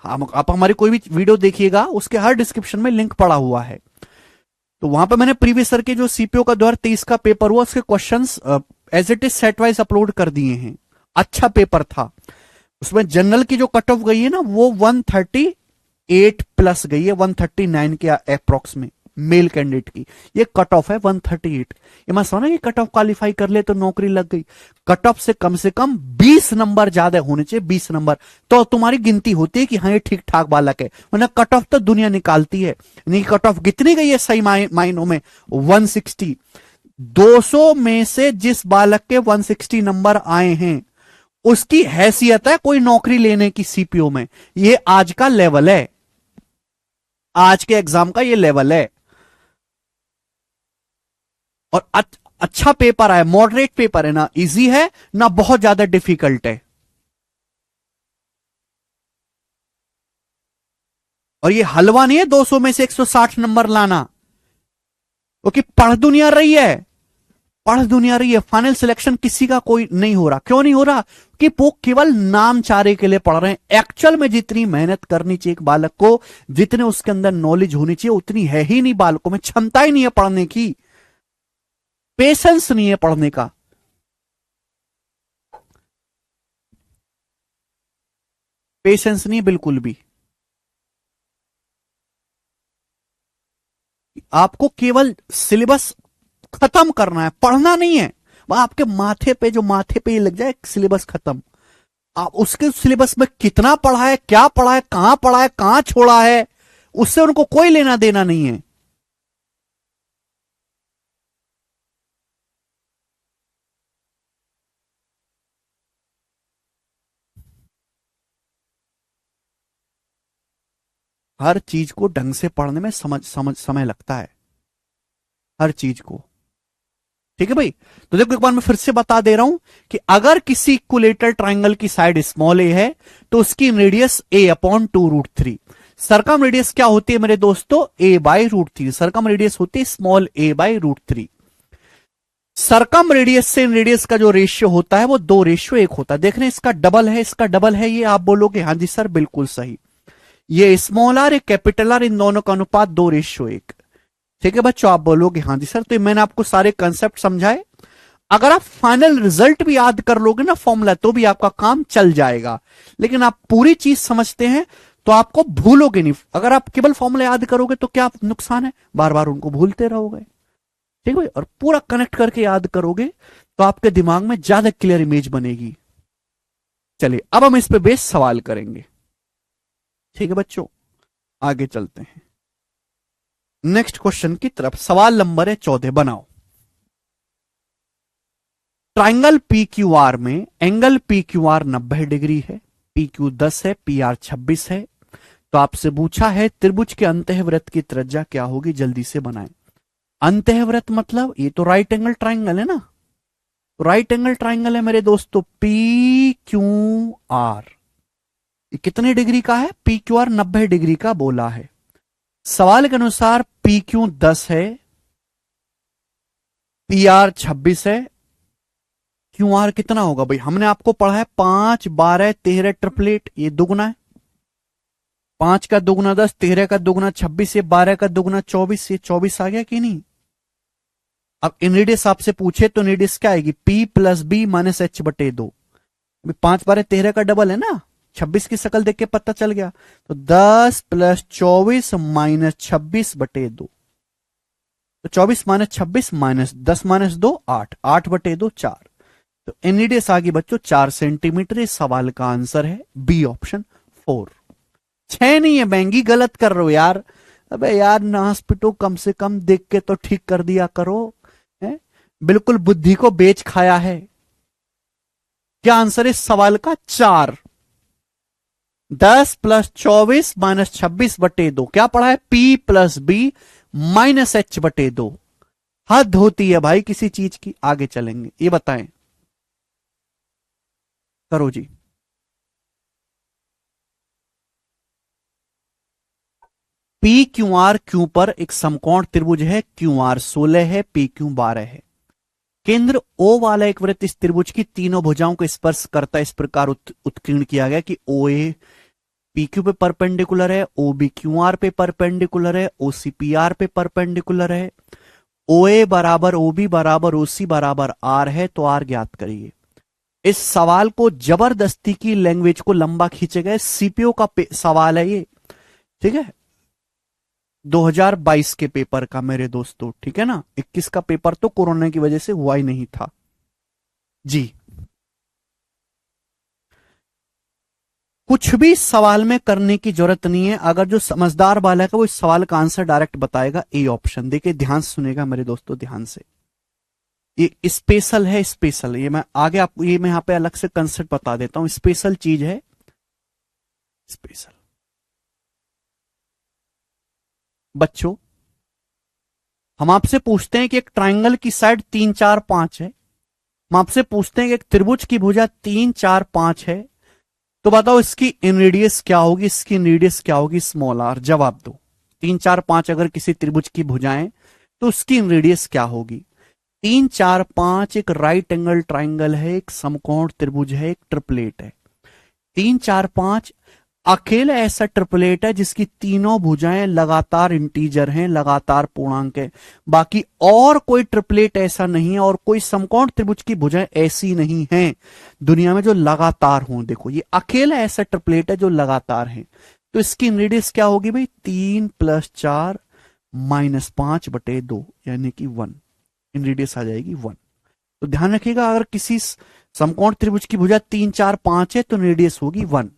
आप हमारी कोई भी वीडियो देखिएगा उसके हर डिस्क्रिप्शन में लिंक पड़ा हुआ है। तो वहां पे मैंने प्रीवियस ईयर के जो सीपीओ का 2023 का पेपर हुआ उसके questions as it is set wise upload कर दिए हैं। अच्छा पेपर था। उसमें जनरल की जो कट ऑफ गई है ना वो 138 प्लस गई है, 139 के अप्रोक्स में मेल कैंडिडेट की ये कट ऑफ है 138। ये मैं समझा कि कट ऑफ क्वालिफाई कर ले तो नौकरी लग गई। कट ऑफ से कम 20 नंबर ज्यादा होने चाहिए, 20 नंबर तो तुम्हारी गिनती होती है कि हाँ ये ठीक ठाक बालक है, वरना कट ऑफ तो दुनिया निकालती है। नहीं, कट ऑफ कितनी गई है सही मायनों में, 160। 200 में से जिस बालक के 160 नंबर आए हैं उसकी हैसियत है कोई नौकरी लेने की सीपीओ में। ये आज का लेवल है, आज के एग्जाम का ये लेवल है। और अच्छा पेपर है, मॉडरेट पेपर है ना, इजी है ना बहुत ज्यादा डिफिकल्ट है। और ये हलवा नहीं है 200 में से 160 नंबर लाना, क्योंकि पढ़ दुनिया रही है, पढ़ दुनिया रही है। फाइनल सिलेक्शन किसी का कोई नहीं हो रहा, क्यों नहीं हो रहा, कि वो केवल नाम चारे के लिए पढ़ रहे हैं। एक्चुअल में जितनी मेहनत करनी चाहिए एक बालक को, जितने उसके अंदर नॉलेज होनी चाहिए उतनी है ही नहीं, बालकों में क्षमता ही नहीं है पढ़ने की, पेशेंस नहीं है पढ़ने का। पेशेंस नहीं बिल्कुल भी। आपको केवल सिलेबस खत्म करना है, पढ़ना नहीं है। वह आपके माथे पे, जो माथे पे ये लग जाए सिलेबस खत्म, आप उसके सिलेबस में कितना पढ़ा है, क्या पढ़ा है, कहां छोड़ा है, उससे उनको कोई लेना देना नहीं है। हर चीज को ढंग से पढ़ने में समझ समय लगता है, हर चीज को। ठीक है भाई। तो देखो एक बार मैं फिर से बता दे रहा हूं कि अगर किसी इक्विलेटरल ट्राइंगल की साइड स्मॉल ए है तो उसकी रेडियस a/2√3। सरकम रेडियस क्या होती है मेरे दोस्तों? a/√3। सरकम रेडियस होती है स्मॉल a/√3। सरकम रेडियस से रेडियस का जो रेशियो होता है वो 2:1 होता है। देख रहे हैं इसका डबल है, इसका डबल है, ये आप बोलोगे हाँ जी सर बिल्कुल सही। ये स्मॉल आर, ये कैपिटल आर, इन दोनों का अनुपात 2:1। ठीक है बच्चों, आप बोलोगे हाँ जी सर। तो मैंने आपको सारे कंसेप्ट समझाए। अगर आप फाइनल रिजल्ट भी याद कर लोगे ना फॉर्मूला, तो भी आपका काम चल जाएगा। लेकिन आप पूरी चीज समझते हैं तो आपको भूलोगे नहीं। अगर आप केवल फॉर्मूला याद करोगे तो क्या नुकसान है? बार बार उनको भूलते रहोगे। ठीक है भाई। और पूरा कनेक्ट करके याद करोगे तो आपके दिमाग में ज्यादा क्लियर इमेज बनेगी। चलिए अब हम इस पे बेस सवाल करेंगे। ठीक है बच्चों, आगे चलते हैं नेक्स्ट क्वेश्चन की तरफ। सवाल नंबर है 14, बनाओ। ट्राइंगल पी क्यू आर में angle P Q R 90 degree है, पी क्यू 10 है, पी आर 26 है। तो आपसे पूछा है त्रिभुज के अंतःवृत्त की त्रिज्या क्या होगी, जल्दी से बनाएं। अंतःवृत्त मतलब ये तो राइट एंगल ट्राइंगल है ना, राइट एंगल ट्राइंगल है मेरे दोस्तों। पी क्यू आर ये कितने डिग्री का है? पी क्यू आर 90 डिग्री का बोला है। सवाल के अनुसार पी क्यू 10 है, पी आर 26 है, क्यू आर कितना होगा भाई? हमने आपको पढ़ा है 5, 12, 13 ट्रिपलेट, ये दुगुना है। 5 का दुगुना 10, 13 का दुगुना 26, ये 12 का दुगुना 24, ये 24 आ गया कि नहीं? अब इनरेडियस आपसे पूछे तो इनरेडियस क्या आएगी? P plus B minus h/2। 5, 12, 13 का डबल है ना, 26 की शक्ल देख के पता चल गया। तो 10 प्लस 24 माइनस 26/2। तो 24 माइनस 26 माइनस 10 माइनस 2 8, 8/2 4। तो एनईडीएस आ गई बच्चों 4 सेंटीमीटर। इस सवाल का आंसर है बी ऑप्शन 4। 6 नहीं है बैंगी, गलत कर रहे हो यार। अबे यार नास पिटो, कम से कम देख के तो ठीक कर दिया करो। है? बिल्कुल बुद्धि को बेच खाया है। क्या आंसर है इस सवाल का? 4। 10 प्लस 24 माइनस 26/2। क्या पढ़ा है? P plus B minus h/2। हद होती है भाई किसी चीज की। आगे चलेंगे, ये बताएं, करो जी। पी क्यू आर क्यू पर एक समकोण त्रिभुज है, क्यू आर 16 है, पी क्यू 12 है। केंद्र O वाला एक वृत्त इस त्रिभुज की तीनों भुजाओं को स्पर्श करता इस प्रकार उत्कीर्ण किया गया कि ओ ए पी क्यू पे परपेंडिकुलर है, ओ बी क्यू आर पे परपेंडिकुलर है, ओ सी पी आर पे परपेंडिकुलर है, ओ ए बराबर ओ बी बराबर ओ सी बराबर आर है। तो आर ज्ञात करिए। इस सवाल को जबरदस्ती की लैंग्वेज को लंबा खींचे गए सीपीओ का सवाल है ये। ठीक है, 2022 के पेपर का मेरे दोस्तों। ठीक है ना, 21 का पेपर तो कोरोना की वजह से हुआ ही नहीं था जी। कुछ भी सवाल में करने की जरूरत नहीं है। अगर जो समझदार बालक है वो इस सवाल का आंसर डायरेक्ट बताएगा, ए ऑप्शन। देखिए ध्यान से सुनेगा मेरे दोस्तों, ध्यान से। ये स्पेशल है, स्पेशल। ये मैं आगे आपको, ये मैं यहां पे अलग से कंसेप्ट बता देता हूं। स्पेशल चीज है, स्पेशल। बच्चों हम आपसे पूछते हैं कि एक ट्राइंगल की साइड 3, 4, 5 है। हम आपसे पूछते हैं कि एक त्रिभुज की भुजा 3, 4, 5 है। तो बताओ इसकी इनरेडियस क्या होगी, इसकी इनरेडियस क्या होगी? Small R. जवाब दो। 3, 4, 5 अगर किसी त्रिभुज की भुजाएं तो उसकी इनरेडियस क्या होगी? 3, 4, 5 एक राइट एंगल ट्राइंगल है, एक समकोण त्रिभुज है, एक ट्रिपलेट है। 3, 4, 5 अकेला ऐसा ट्रिपलेट है जिसकी तीनों भुजाएं लगातार इंटीजर हैं, लगातार पूर्णांक है। बाकी और कोई ट्रिपलेट ऐसा नहीं है और कोई समकोण त्रिभुज की भुजाएं ऐसी नहीं हैं दुनिया में जो लगातार हों। देखो ये अकेला ऐसा ट्रिपलेट है जो लगातार है। तो इसकी रेडियस क्या होगी भाई? 3 + 4 -5/2 यानी कि 1, इन रेडियस आ जाएगी 1। तो ध्यान रखिएगा, अगर किसी समकोण त्रिभुज की भुजा 3, 4, 5 है तो रेडियस होगी 1।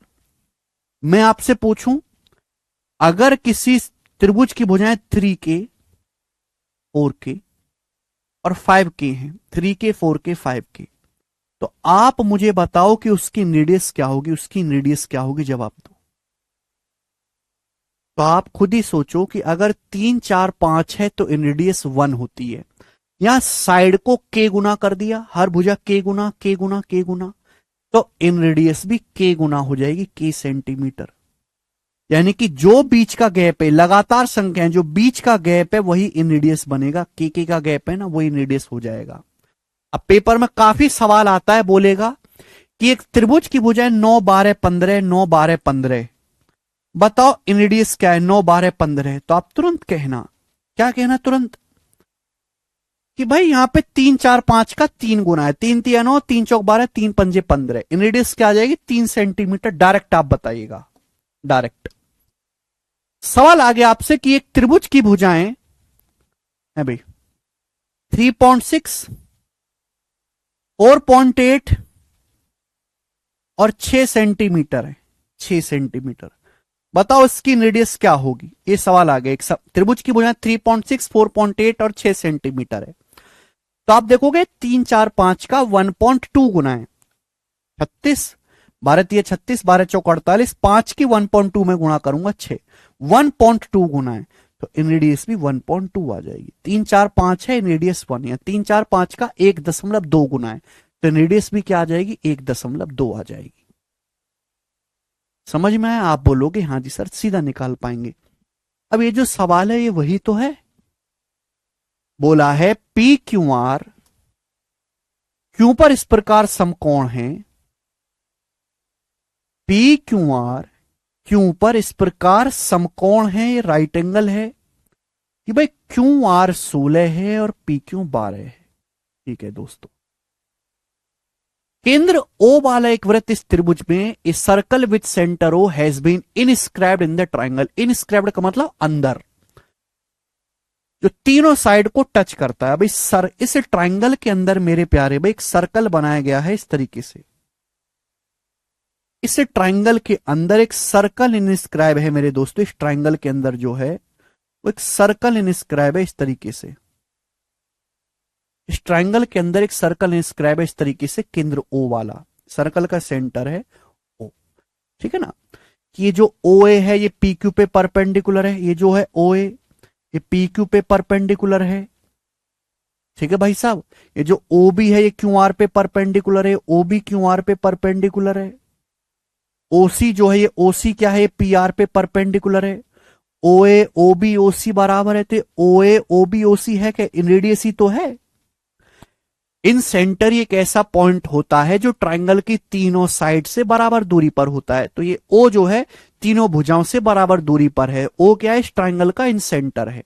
मैं आपसे पूछूं, अगर किसी त्रिभुज की भुजाएं 3K, 4K और 5K हैं, 3K, 4K, 5K, तो आप मुझे बताओ कि उसकी रेडियस क्या होगी, उसकी रेडियस क्या होगी, जवाब दो। तो आप खुद ही सोचो कि अगर 3, 4, 5 है तो इन रेडियस 1 होती है। यहां साइड को K गुना कर दिया, हर भुजा K गुना K गुना K गुना, तो इन रेडियस भी K गुना हो जाएगी, K सेंटीमीटर। यानी कि जो बीच का गैप है, लगातार संख्या है, जो बीच का गैप है वही इन रेडियस बनेगा, K का गैप है ना, वही इन रेडियस हो जाएगा। अब पेपर में काफी सवाल आता है, बोलेगा कि एक त्रिभुज की भुजाएं 9, 12, 15, 9, 12, 15, बताओ इन रेडियस क्या है, 9, 12, 15। तो आप तुरंत कहना, क्या कहना तुरंत, कि भाई यहां पे 3, 4, 5 का 3 गुना है, 3 तिया 9, 3 चौक 12, 3 पंजे 15, इन रेडियस क्या आ जाएगी, 3 सेंटीमीटर। डायरेक्ट आप बताइएगा, डायरेक्ट। सवाल आ गया आपसे कि एक त्रिभुज की भुजाएं है भाई 3.6, 4.8 और 6 सेंटीमीटर है, 6 सेंटीमीटर। बताओ इसकी रेडियस क्या होगी, ये सवाल आ गया। एक त्रिभुज की भुजाएं 3.6, 4.8 और 6 सेंटीमीटर है। तो आप देखोगे 3, 4, 5 का 1.2 गुना है, 36, 12 तिया 36, 12 चौक 48, 5 की 1.2 में गुणा करूंगा 6, 1.2 गुना है, तो इन रेडियस भी 1.2 आ जाएगी। 3, 4, 5 है, इन रेडियस 1 है, 3, 4, 5 का 1.2 गुना है, तो इन रेडियस भी क्या आ जाएगी, 1.2 आ जाएगी। समझ में आया? आप बोलोगे हाँ जी सर, सीधा निकाल पाएंगे। अब ये जो सवाल है ये वही तो है, बोला है पी क्यू आर क्यों पर इस प्रकार समकोण है, पी क्यू आर क्यों पर इस प्रकार समकोण है, ये राइट एंगल है, कि भाई क्यू आर 16 है और पी क्यू 12 है। ठीक है दोस्तों, केंद्र ओ वाला एक वृत्त इस त्रिभुज में, इस circle with centre O has been inscribed in the triangle. Inscribed का मतलब अंदर, जो तीनों साइड को टच करता है। भाई सर, इस ट्राइंगल के अंदर मेरे प्यारे भाई एक सर्कल बनाया गया है इस तरीके से, इस ट्राइंगल के अंदर एक सर्कल इनस्क्राइब है मेरे दोस्तों। इस ट्राइंगल के अंदर जो है वो एक सर्कल इनस्क्राइब है इस तरीके से, इस ट्राइंगल के अंदर एक सर्कल इंस्क्राइब है इस तरीके से, केंद्र ओ वाला, सर्कल का सेंटर है ओ। ठीक है ना, कि ये जो ओ ए है ये पी क्यू पे परपेंडिकुलर है, ये जो है ओ ए ये पी क्यू पे परपेंडिकुलर है। ठीक है भाई साहब, ये जो ओ बी है ये क्यू आर पे परपेंडिकुलर है, ओ बी क्यू आर पे परपेंडिकुलर है। ओसी जो है ये ओसी क्या है, ये पी आर पे परपेंडिकुलर है। ओ ए ओ बी ओ सी बराबर है, तो ओ ए ओ बी ओ सी है क्या, इन रेडियस ही तो है। इन सेंटर एक ऐसा पॉइंट होता है जो ट्राइंगल की तीनों साइड से बराबर दूरी पर होता है, तो ये ओ जो है तीनों भुजाओं से बराबर दूरी पर है। ओ क्या है, इस ट्राइंगल का इन सेंटर है।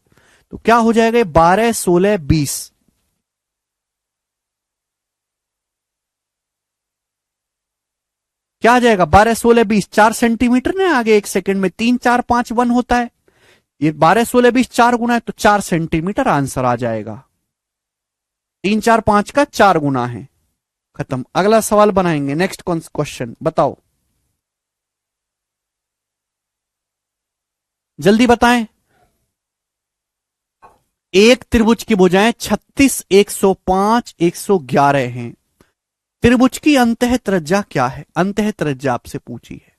तो क्या हो जाएगा, 12, 16, 20, क्या आ जाएगा, 12, 16, 20, 4 सेंटीमीटर ने आगे एक सेकंड में 3, 4, 5, 1 होता है, ये 12, 16, 20 4 गुना है, तो 4 सेंटीमीटर आंसर आ जाएगा। 3, 4, 5 का 4 गुना है। खत्म। अगला सवाल बनाएंगे, नेक्स्ट क्वेश्चन बताओ, जल्दी बताएं। एक त्रिभुज की भुजाएं 36, 105, 111 हैं। त्रिभुज की अंतः त्रिज्या क्या है, अंतः त्रिज्या आपसे पूछी है।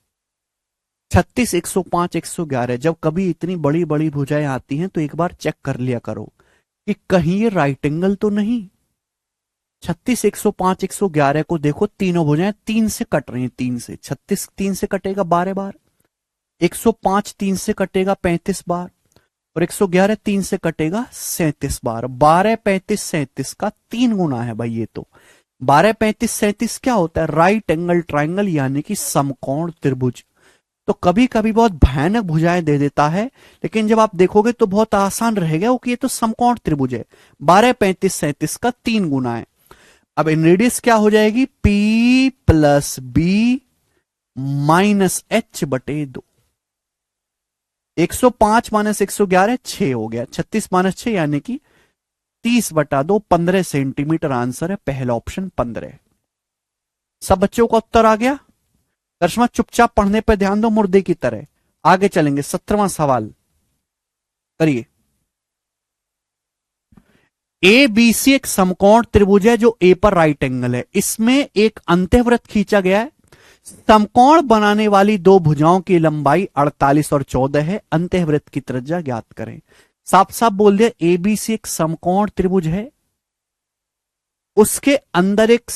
36, 105, 111, जब कभी इतनी बड़ी बड़ी भुजाएं आती हैं तो एक बार चेक कर लिया करो कि कहीं ये राइट एंगल तो नहीं। 36, 105, 111 को देखो, तीनों भुजाएं 3 से कट रही हैं, 3 से। 36 3 से कटेगा 12 बार, 105 3 से कटेगा 35 बार, और 111 3 से कटेगा 37 बार। 12, 35, 37 का 3 गुना है भाई ये तो। 12, 35, 37 क्या होता है, राइट एंगल ट्राइंगल, यानी कि समकोण त्रिभुज। तो कभी कभी बहुत भयानक भुजाएं दे देता है, लेकिन जब आप देखोगे तो बहुत आसान रहेगा वो, कि ये तो समकोण त्रिभुज है। 12, 35, 37 का 3 गुना है। अब इन रेडियस क्या हो जाएगी, P plus B minus H/2। 105 minus 111 6 हो गया, 36 माइनस 6 यानी कि 30/2, 15 सेंटीमीटर आंसर है पहला ऑप्शन 15। सब बच्चों का उत्तर आ गया। करिश्मा चुपचाप पढ़ने पर ध्यान दो मुर्दे की तरह। आगे चलेंगे, 17वां सवाल करिए। ए बी सी एक समकोण त्रिभुज है जो ए पर राइट एंगल है। इसमें एक अंत्यवृत्त खींचा गया है। समकोण बनाने वाली दो भुजाओं की लंबाई 48 और 14 है। अंत्यवृत्त की त्रिज्या ज्ञात करें। साफ साफ बोल दिया, ए बी सी एक समकोण त्रिभुज है, उसके अंदर एक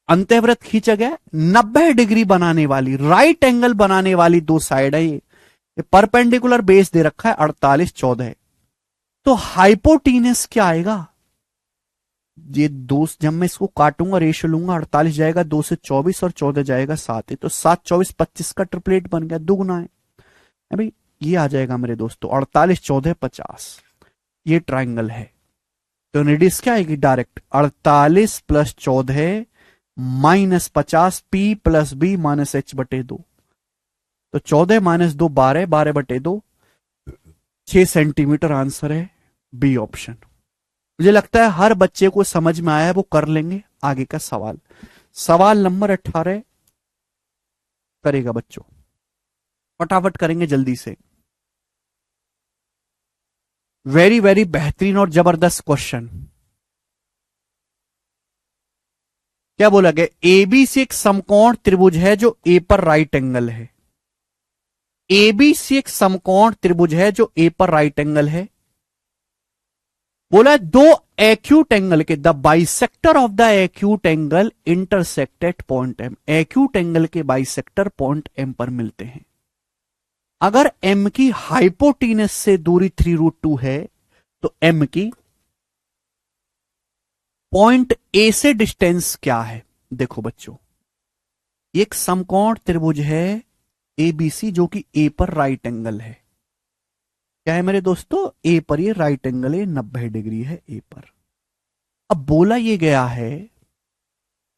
अंत्यवृत्त खींचा गया, 90 डिग्री बनाने वाली, राइट एंगल बनाने वाली दो साइड है। ये परपेंडिकुलर बेस दे रखा है 48 14। तो हाइपोटीनस क्या आएगा? ये दो, जब मैं इसको काटूंगा रेशियो लूंगा, 48 जाएगा 2 से 24 और 14 जाएगा 7 है, तो 7 24 25 का ट्रिपलेट बन गया, दुगुना है भाई। ये आ जाएगा मेरे दोस्तों 48 14 50। ये ट्राइंगल है, तो रेडियस क्या आएगी? Direct 48 + 14 - 50 P + B - H/2। तो 14 - 2 12, 12/2 6 सेंटीमीटर आंसर है बी ऑप्शन। मुझे लगता है हर बच्चे को समझ में आया है, वो कर लेंगे। आगे का सवाल, सवाल नंबर 18 करेगा बच्चों, फटाफट करेंगे जल्दी से। वेरी वेरी बेहतरीन और जबरदस्त क्वेश्चन। क्या बोला गया? एबीसी एक समकोण त्रिभुज है जो ए पर राइट एंगल है। एबीसी एक समकोण त्रिभुज है जो ए पर राइट एंगल है। बोला दो एक्यूट एंगल के, the bisector of the acute angle intersect at point M. Acute angle के बाइसेक्टर पॉइंट एम पर मिलते हैं। अगर एम की हाइपोटीनस से दूरी 3√2 है, तो एम की पॉइंट ए से डिस्टेंस क्या है? देखो बच्चों, एक समकोण त्रिभुज है एबीसी जो कि ए पर राइट एंगल है। क्या है मेरे दोस्तों? ए पर ये राइट एंगल है, 90 डिग्री है ए पर। अब बोला ये गया है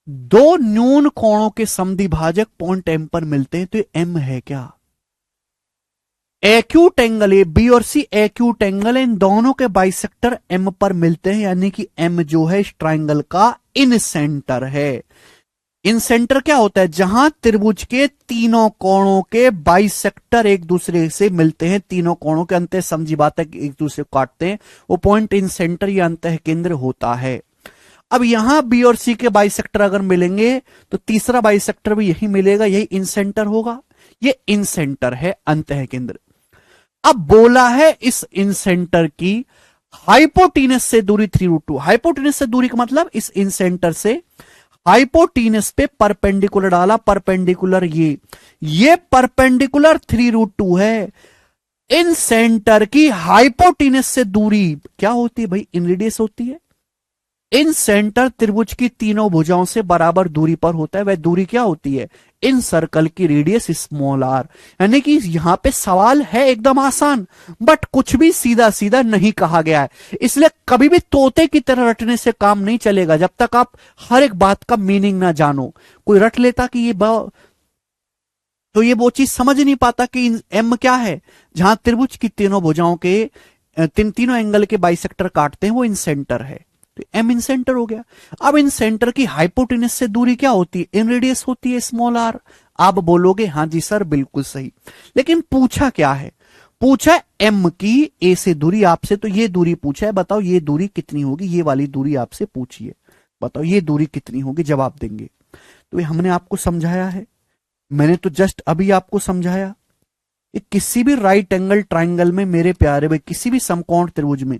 दो न्यून कोणों के समद्विभाजक पॉइंट एम पर मिलते हैं, तो ये एम है क्या? एक्यूट एंगल ए बी और सी एक्यूट एंगल है, इन दोनों के बाइसेक्टर एम पर मिलते हैं, यानी कि एम जो है इस ट्राइंगल का इन सेंटर है। इन सेंटर क्या होता है? जहां त्रिभुज के तीनों कोणों के बाइसेक्टर एक दूसरे से मिलते हैं, तीनों कोणों के अंत समद्विभाजक एक दूसरे को काटते हैं, वो पॉइंट इन सेंटर या अंतः केंद्र होता है। अब यहां बी और सी के बाइसेक्टर अगर मिलेंगे तो तीसरा बाइसेक्टर भी यही मिलेगा, यही इन सेंटर होगा। ये इन सेंटर है, अंतः केंद्र। अब बोला है इस इन सेंटर की हाइपोटीनस से दूरी 3√2। हाइपोटीनस से दूरी का मतलब इस इन सेंटर से हाइपोटीनस पे परपेंडिकुलर डाला, परपेंडिकुलर ये परपेंडिकुलर 3√2 है। इन सेंटर की हाइपोटीनस से दूरी क्या होती है भाई? इन रेडियस होती है। इन सेंटर त्रिभुज की तीनों भुजाओं से बराबर दूरी पर होता है, वह दूरी क्या होती है? इन सर्कल की रेडियस स्मॉल आर। यानी कि यहां पे सवाल है एकदम आसान, बट कुछ भी सीधा सीधा नहीं कहा गया है, इसलिए कभी भी तोते की तरह रटने से काम नहीं चलेगा जब तक आप हर एक बात का मीनिंग ना जानो। कोई रट लेता कि ये तो ये वो चीज समझ नहीं पाता कि एम क्या है। जहां त्रिभुज की तीनों भुजाओं के तीनों एंगल के बाइसेक्टर काटते हैं, वो इन सेंटर है, तो एम इन सेंटर हो गया। अब इन सेंटर की हाइपोटेनस से दूरी क्या होती है? इन रेडियस होती है, स्मॉल आर। आप बोलोगे हां जी सर बिल्कुल सही, लेकिन पूछा क्या है? पूछा एम की ए से दूरी आपसे, तो ये दूरी पूछा है, बताओ ये दूरी कितनी होगी? ये वाली दूरी आपसे पूछिए, बताओ ये दूरी कितनी होगी? जवाब देंगे। तो ये हमने आपको समझाया है, मैंने तो जस्ट अभी आपको समझाया। किसी भी राइट एंगल ट्राइंगल में मेरे प्यारे भाई, किसी भी समकोण त्रिभुज में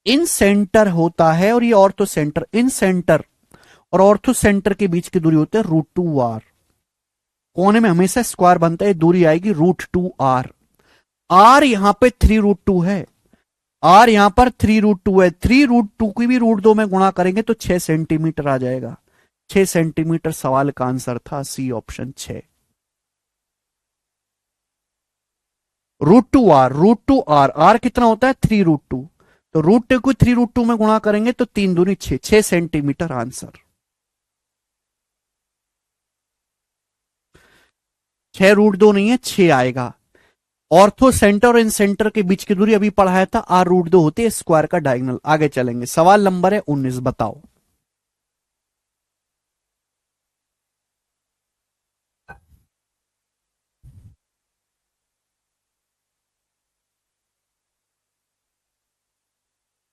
इन सेंटर होता है और ये ऑर्थो सेंटर। इन सेंटर और ऑर्थो सेंटर के बीच की दूरी होती है √2r। कोने में हमेशा स्क्वायर बनता है, दूरी आएगी √2r। r यहां पे 3√2 है, r यहां पर 3√2 है। 3√2 की भी √2 में गुणा करेंगे तो 6 सेंटीमीटर आ जाएगा। 6 सेंटीमीटर सवाल का आंसर था सी ऑप्शन 6। √2r r कितना होता है? 3√2। तो √2 को 3√2 में गुणा करेंगे तो 3 दूनी 6, 6 सेंटीमीटर आंसर। 6 √2 नहीं है, 6 आएगा। ऑर्थो सेंटर और इन सेंटर के बीच की दूरी अभी पढ़ाया था, r√2 होती है स्क्वायर का डायगोनल। आगे चलेंगे, सवाल नंबर है 19, बताओ।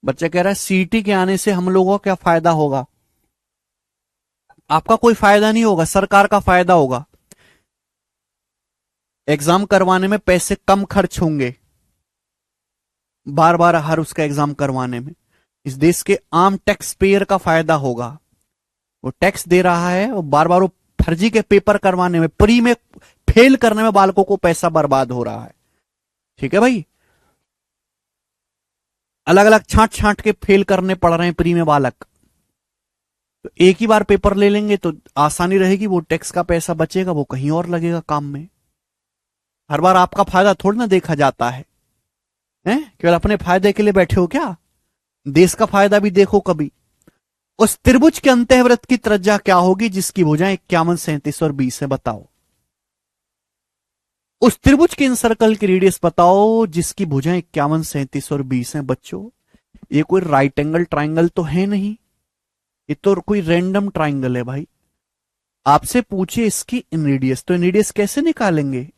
बच्चा कह रहा है सीटी के आने से हम लोगों का क्या फायदा होगा? आपका कोई फायदा नहीं होगा, सरकार का फायदा होगा। एग्जाम करवाने में पैसे कम खर्च होंगे, बार बार हर उसका एग्जाम करवाने में इस देश के आम टैक्स पेयर का फायदा होगा। वो टैक्स दे रहा है और बार बार वो फर्जी के पेपर करवाने में, प्री में फेल करने में बालकों को पैसा बर्बाद हो रहा है। ठीक है भाई, अलग अलग छांट छांट के फेल करने पड़ रहे हैं प्री में बालक। तो एक ही बार पेपर ले लेंगे तो आसानी रहेगी, वो टैक्स का पैसा बचेगा, वो कहीं और लगेगा काम में। हर बार आपका फायदा थोड़ी ना देखा जाता है, केवल अपने फायदे के लिए बैठे हो क्या? देश का फायदा भी देखो कभी। उस त्रिभुज के अंतःवृत्त की त्रिज्या क्या होगी जिसकी भुजाएं 51, 37 और 20 है? बताओ। उस त्रिभुज के इन सर्कल की रेडियस बताओ जिसकी भुजाएं 51, 37 और 20 है। बच्चों, ये कोई राइट एंगल ट्राइंगल तो है नहीं, ये तो कोई रैंडम ट्राइंगल है भाई। आपसे पूछे इसकी इन रेडियस, तो इन रेडियस कैसे निकालेंगे?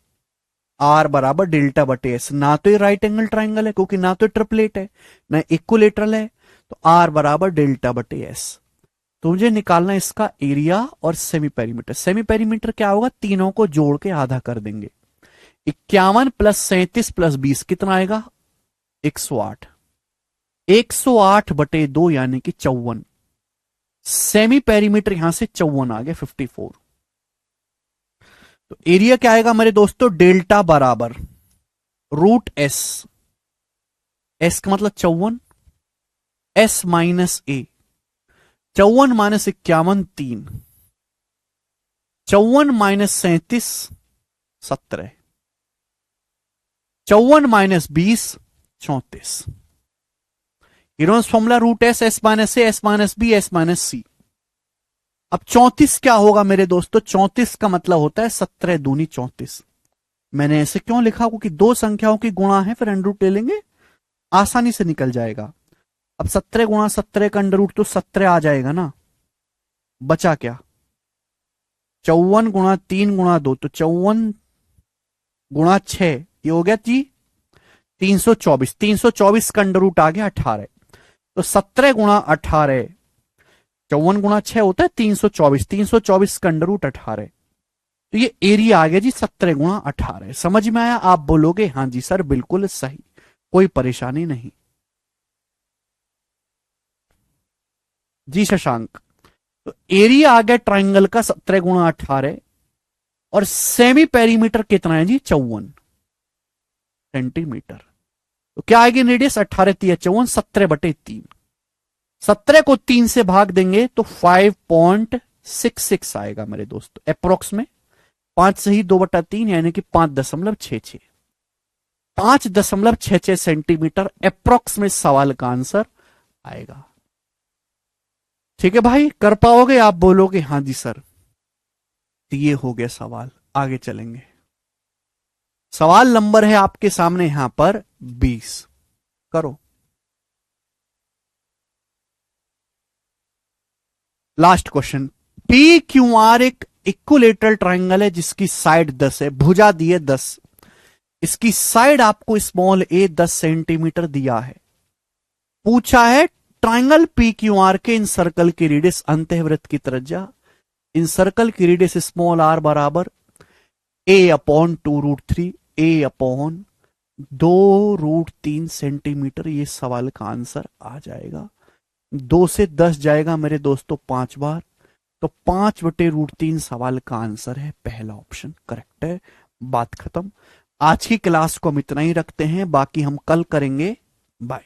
आर बराबर डेल्टा बटे एस। ना तो ये राइट एंगल ट्राइंगल है क्योंकि ना तो ट्रिपलेट है ना इक्विलेटरल है, तो आर बराबर डेल्टा बटे एस। तो मुझे निकालना इसका एरिया और सेमी पेरीमीटर। सेमी पेरीमीटर क्या होगा? तीनों को जोड़ के आधा कर देंगे। 51 प्लस 37 प्लस 20 कितना आएगा? 108। 108 बटे 2 यानी कि 54। सेमी पेरीमीटर यहां से 54 आ गया, 54। तो एरिया क्या आएगा मेरे दोस्तों? डेल्टा बराबर रूट एस, एस का मतलब 54, S minus A. 54 minus 51 3, 54 minus 37 17, 54 minus 20 34। Heron's formula root S, S minus A, S minus B, S minus C. अब 34 क्या होगा मेरे दोस्तों? 34 का मतलब होता है 17 दूनी 34। मैंने ऐसे क्यों लिखा? क्योंकि दो संख्याओं की गुणा है, फिर अंडर रूट ले लेंगे, आसानी से निकल जाएगा। अब 17 गुणा 17 का अंडर रूट तो 17 आ जाएगा ना। बचा क्या? 54 गुणा 3 गुणा 2, तो 54 गुणा 6, ये हो गया जी 324। 324 का अंडर रूट आ गया 18। तो 17 गुणा 18, 54 गुणा 6 होता है 324, 324 का अंडर रूट 18। तो ये एरिया आ गया जी 17 गुणा 18। समझ में आया? आप बोलोगे हाँ जी सर बिल्कुल सही, कोई परेशानी नहीं। जी शशांक, तो एरिया आ गया ट्राइंगल का 17 गुणा 18, और सेमी पेरीमीटर कितना है जी? 54 सेंटीमीटर। तो क्या आएगी रेडियस? 18 3 54, 17 बटे 3। 17 को 3 से भाग देंगे तो 5.66 आएगा मेरे दोस्तों, अप्रोक्स में 5 से ही 2/3 यानी कि 5.66। 5.66 सेंटीमीटर अप्रोक्स में सवाल का आंसर आएगा। ठीक है भाई, कर पाओगे? आप बोलोगे हाँ जी सर। तो ये हो गया सवाल। आगे चलेंगे, सवाल नंबर है आपके सामने यहां पर 20। करो last question. P Q R एक इक्विलेटरल ट्राइंगल है जिसकी साइड 10 है, भुजा दी है 10। इसकी साइड आपको स्मॉल ए 10 सेंटीमीटर दिया है। पूछा है ट्राइंगल पी क्यू आर के इन सर्कल की रेडियस अंतःवृत्त की त्रिज्या। इन सर्कल की रेडियस स्मॉल आर बराबर a/2√3, a/2√3 सेंटीमीटर। ये सवाल का आंसर आ जाएगा। 2 से 10 जाएगा मेरे दोस्तों 5 बार, तो 5/√3 सवाल का आंसर है। पहला ऑप्शन करेक्ट है। बात खत्म। आज की क्लास को हम इतना ही रखते हैं, बाकी हम कल करेंगे। बाय।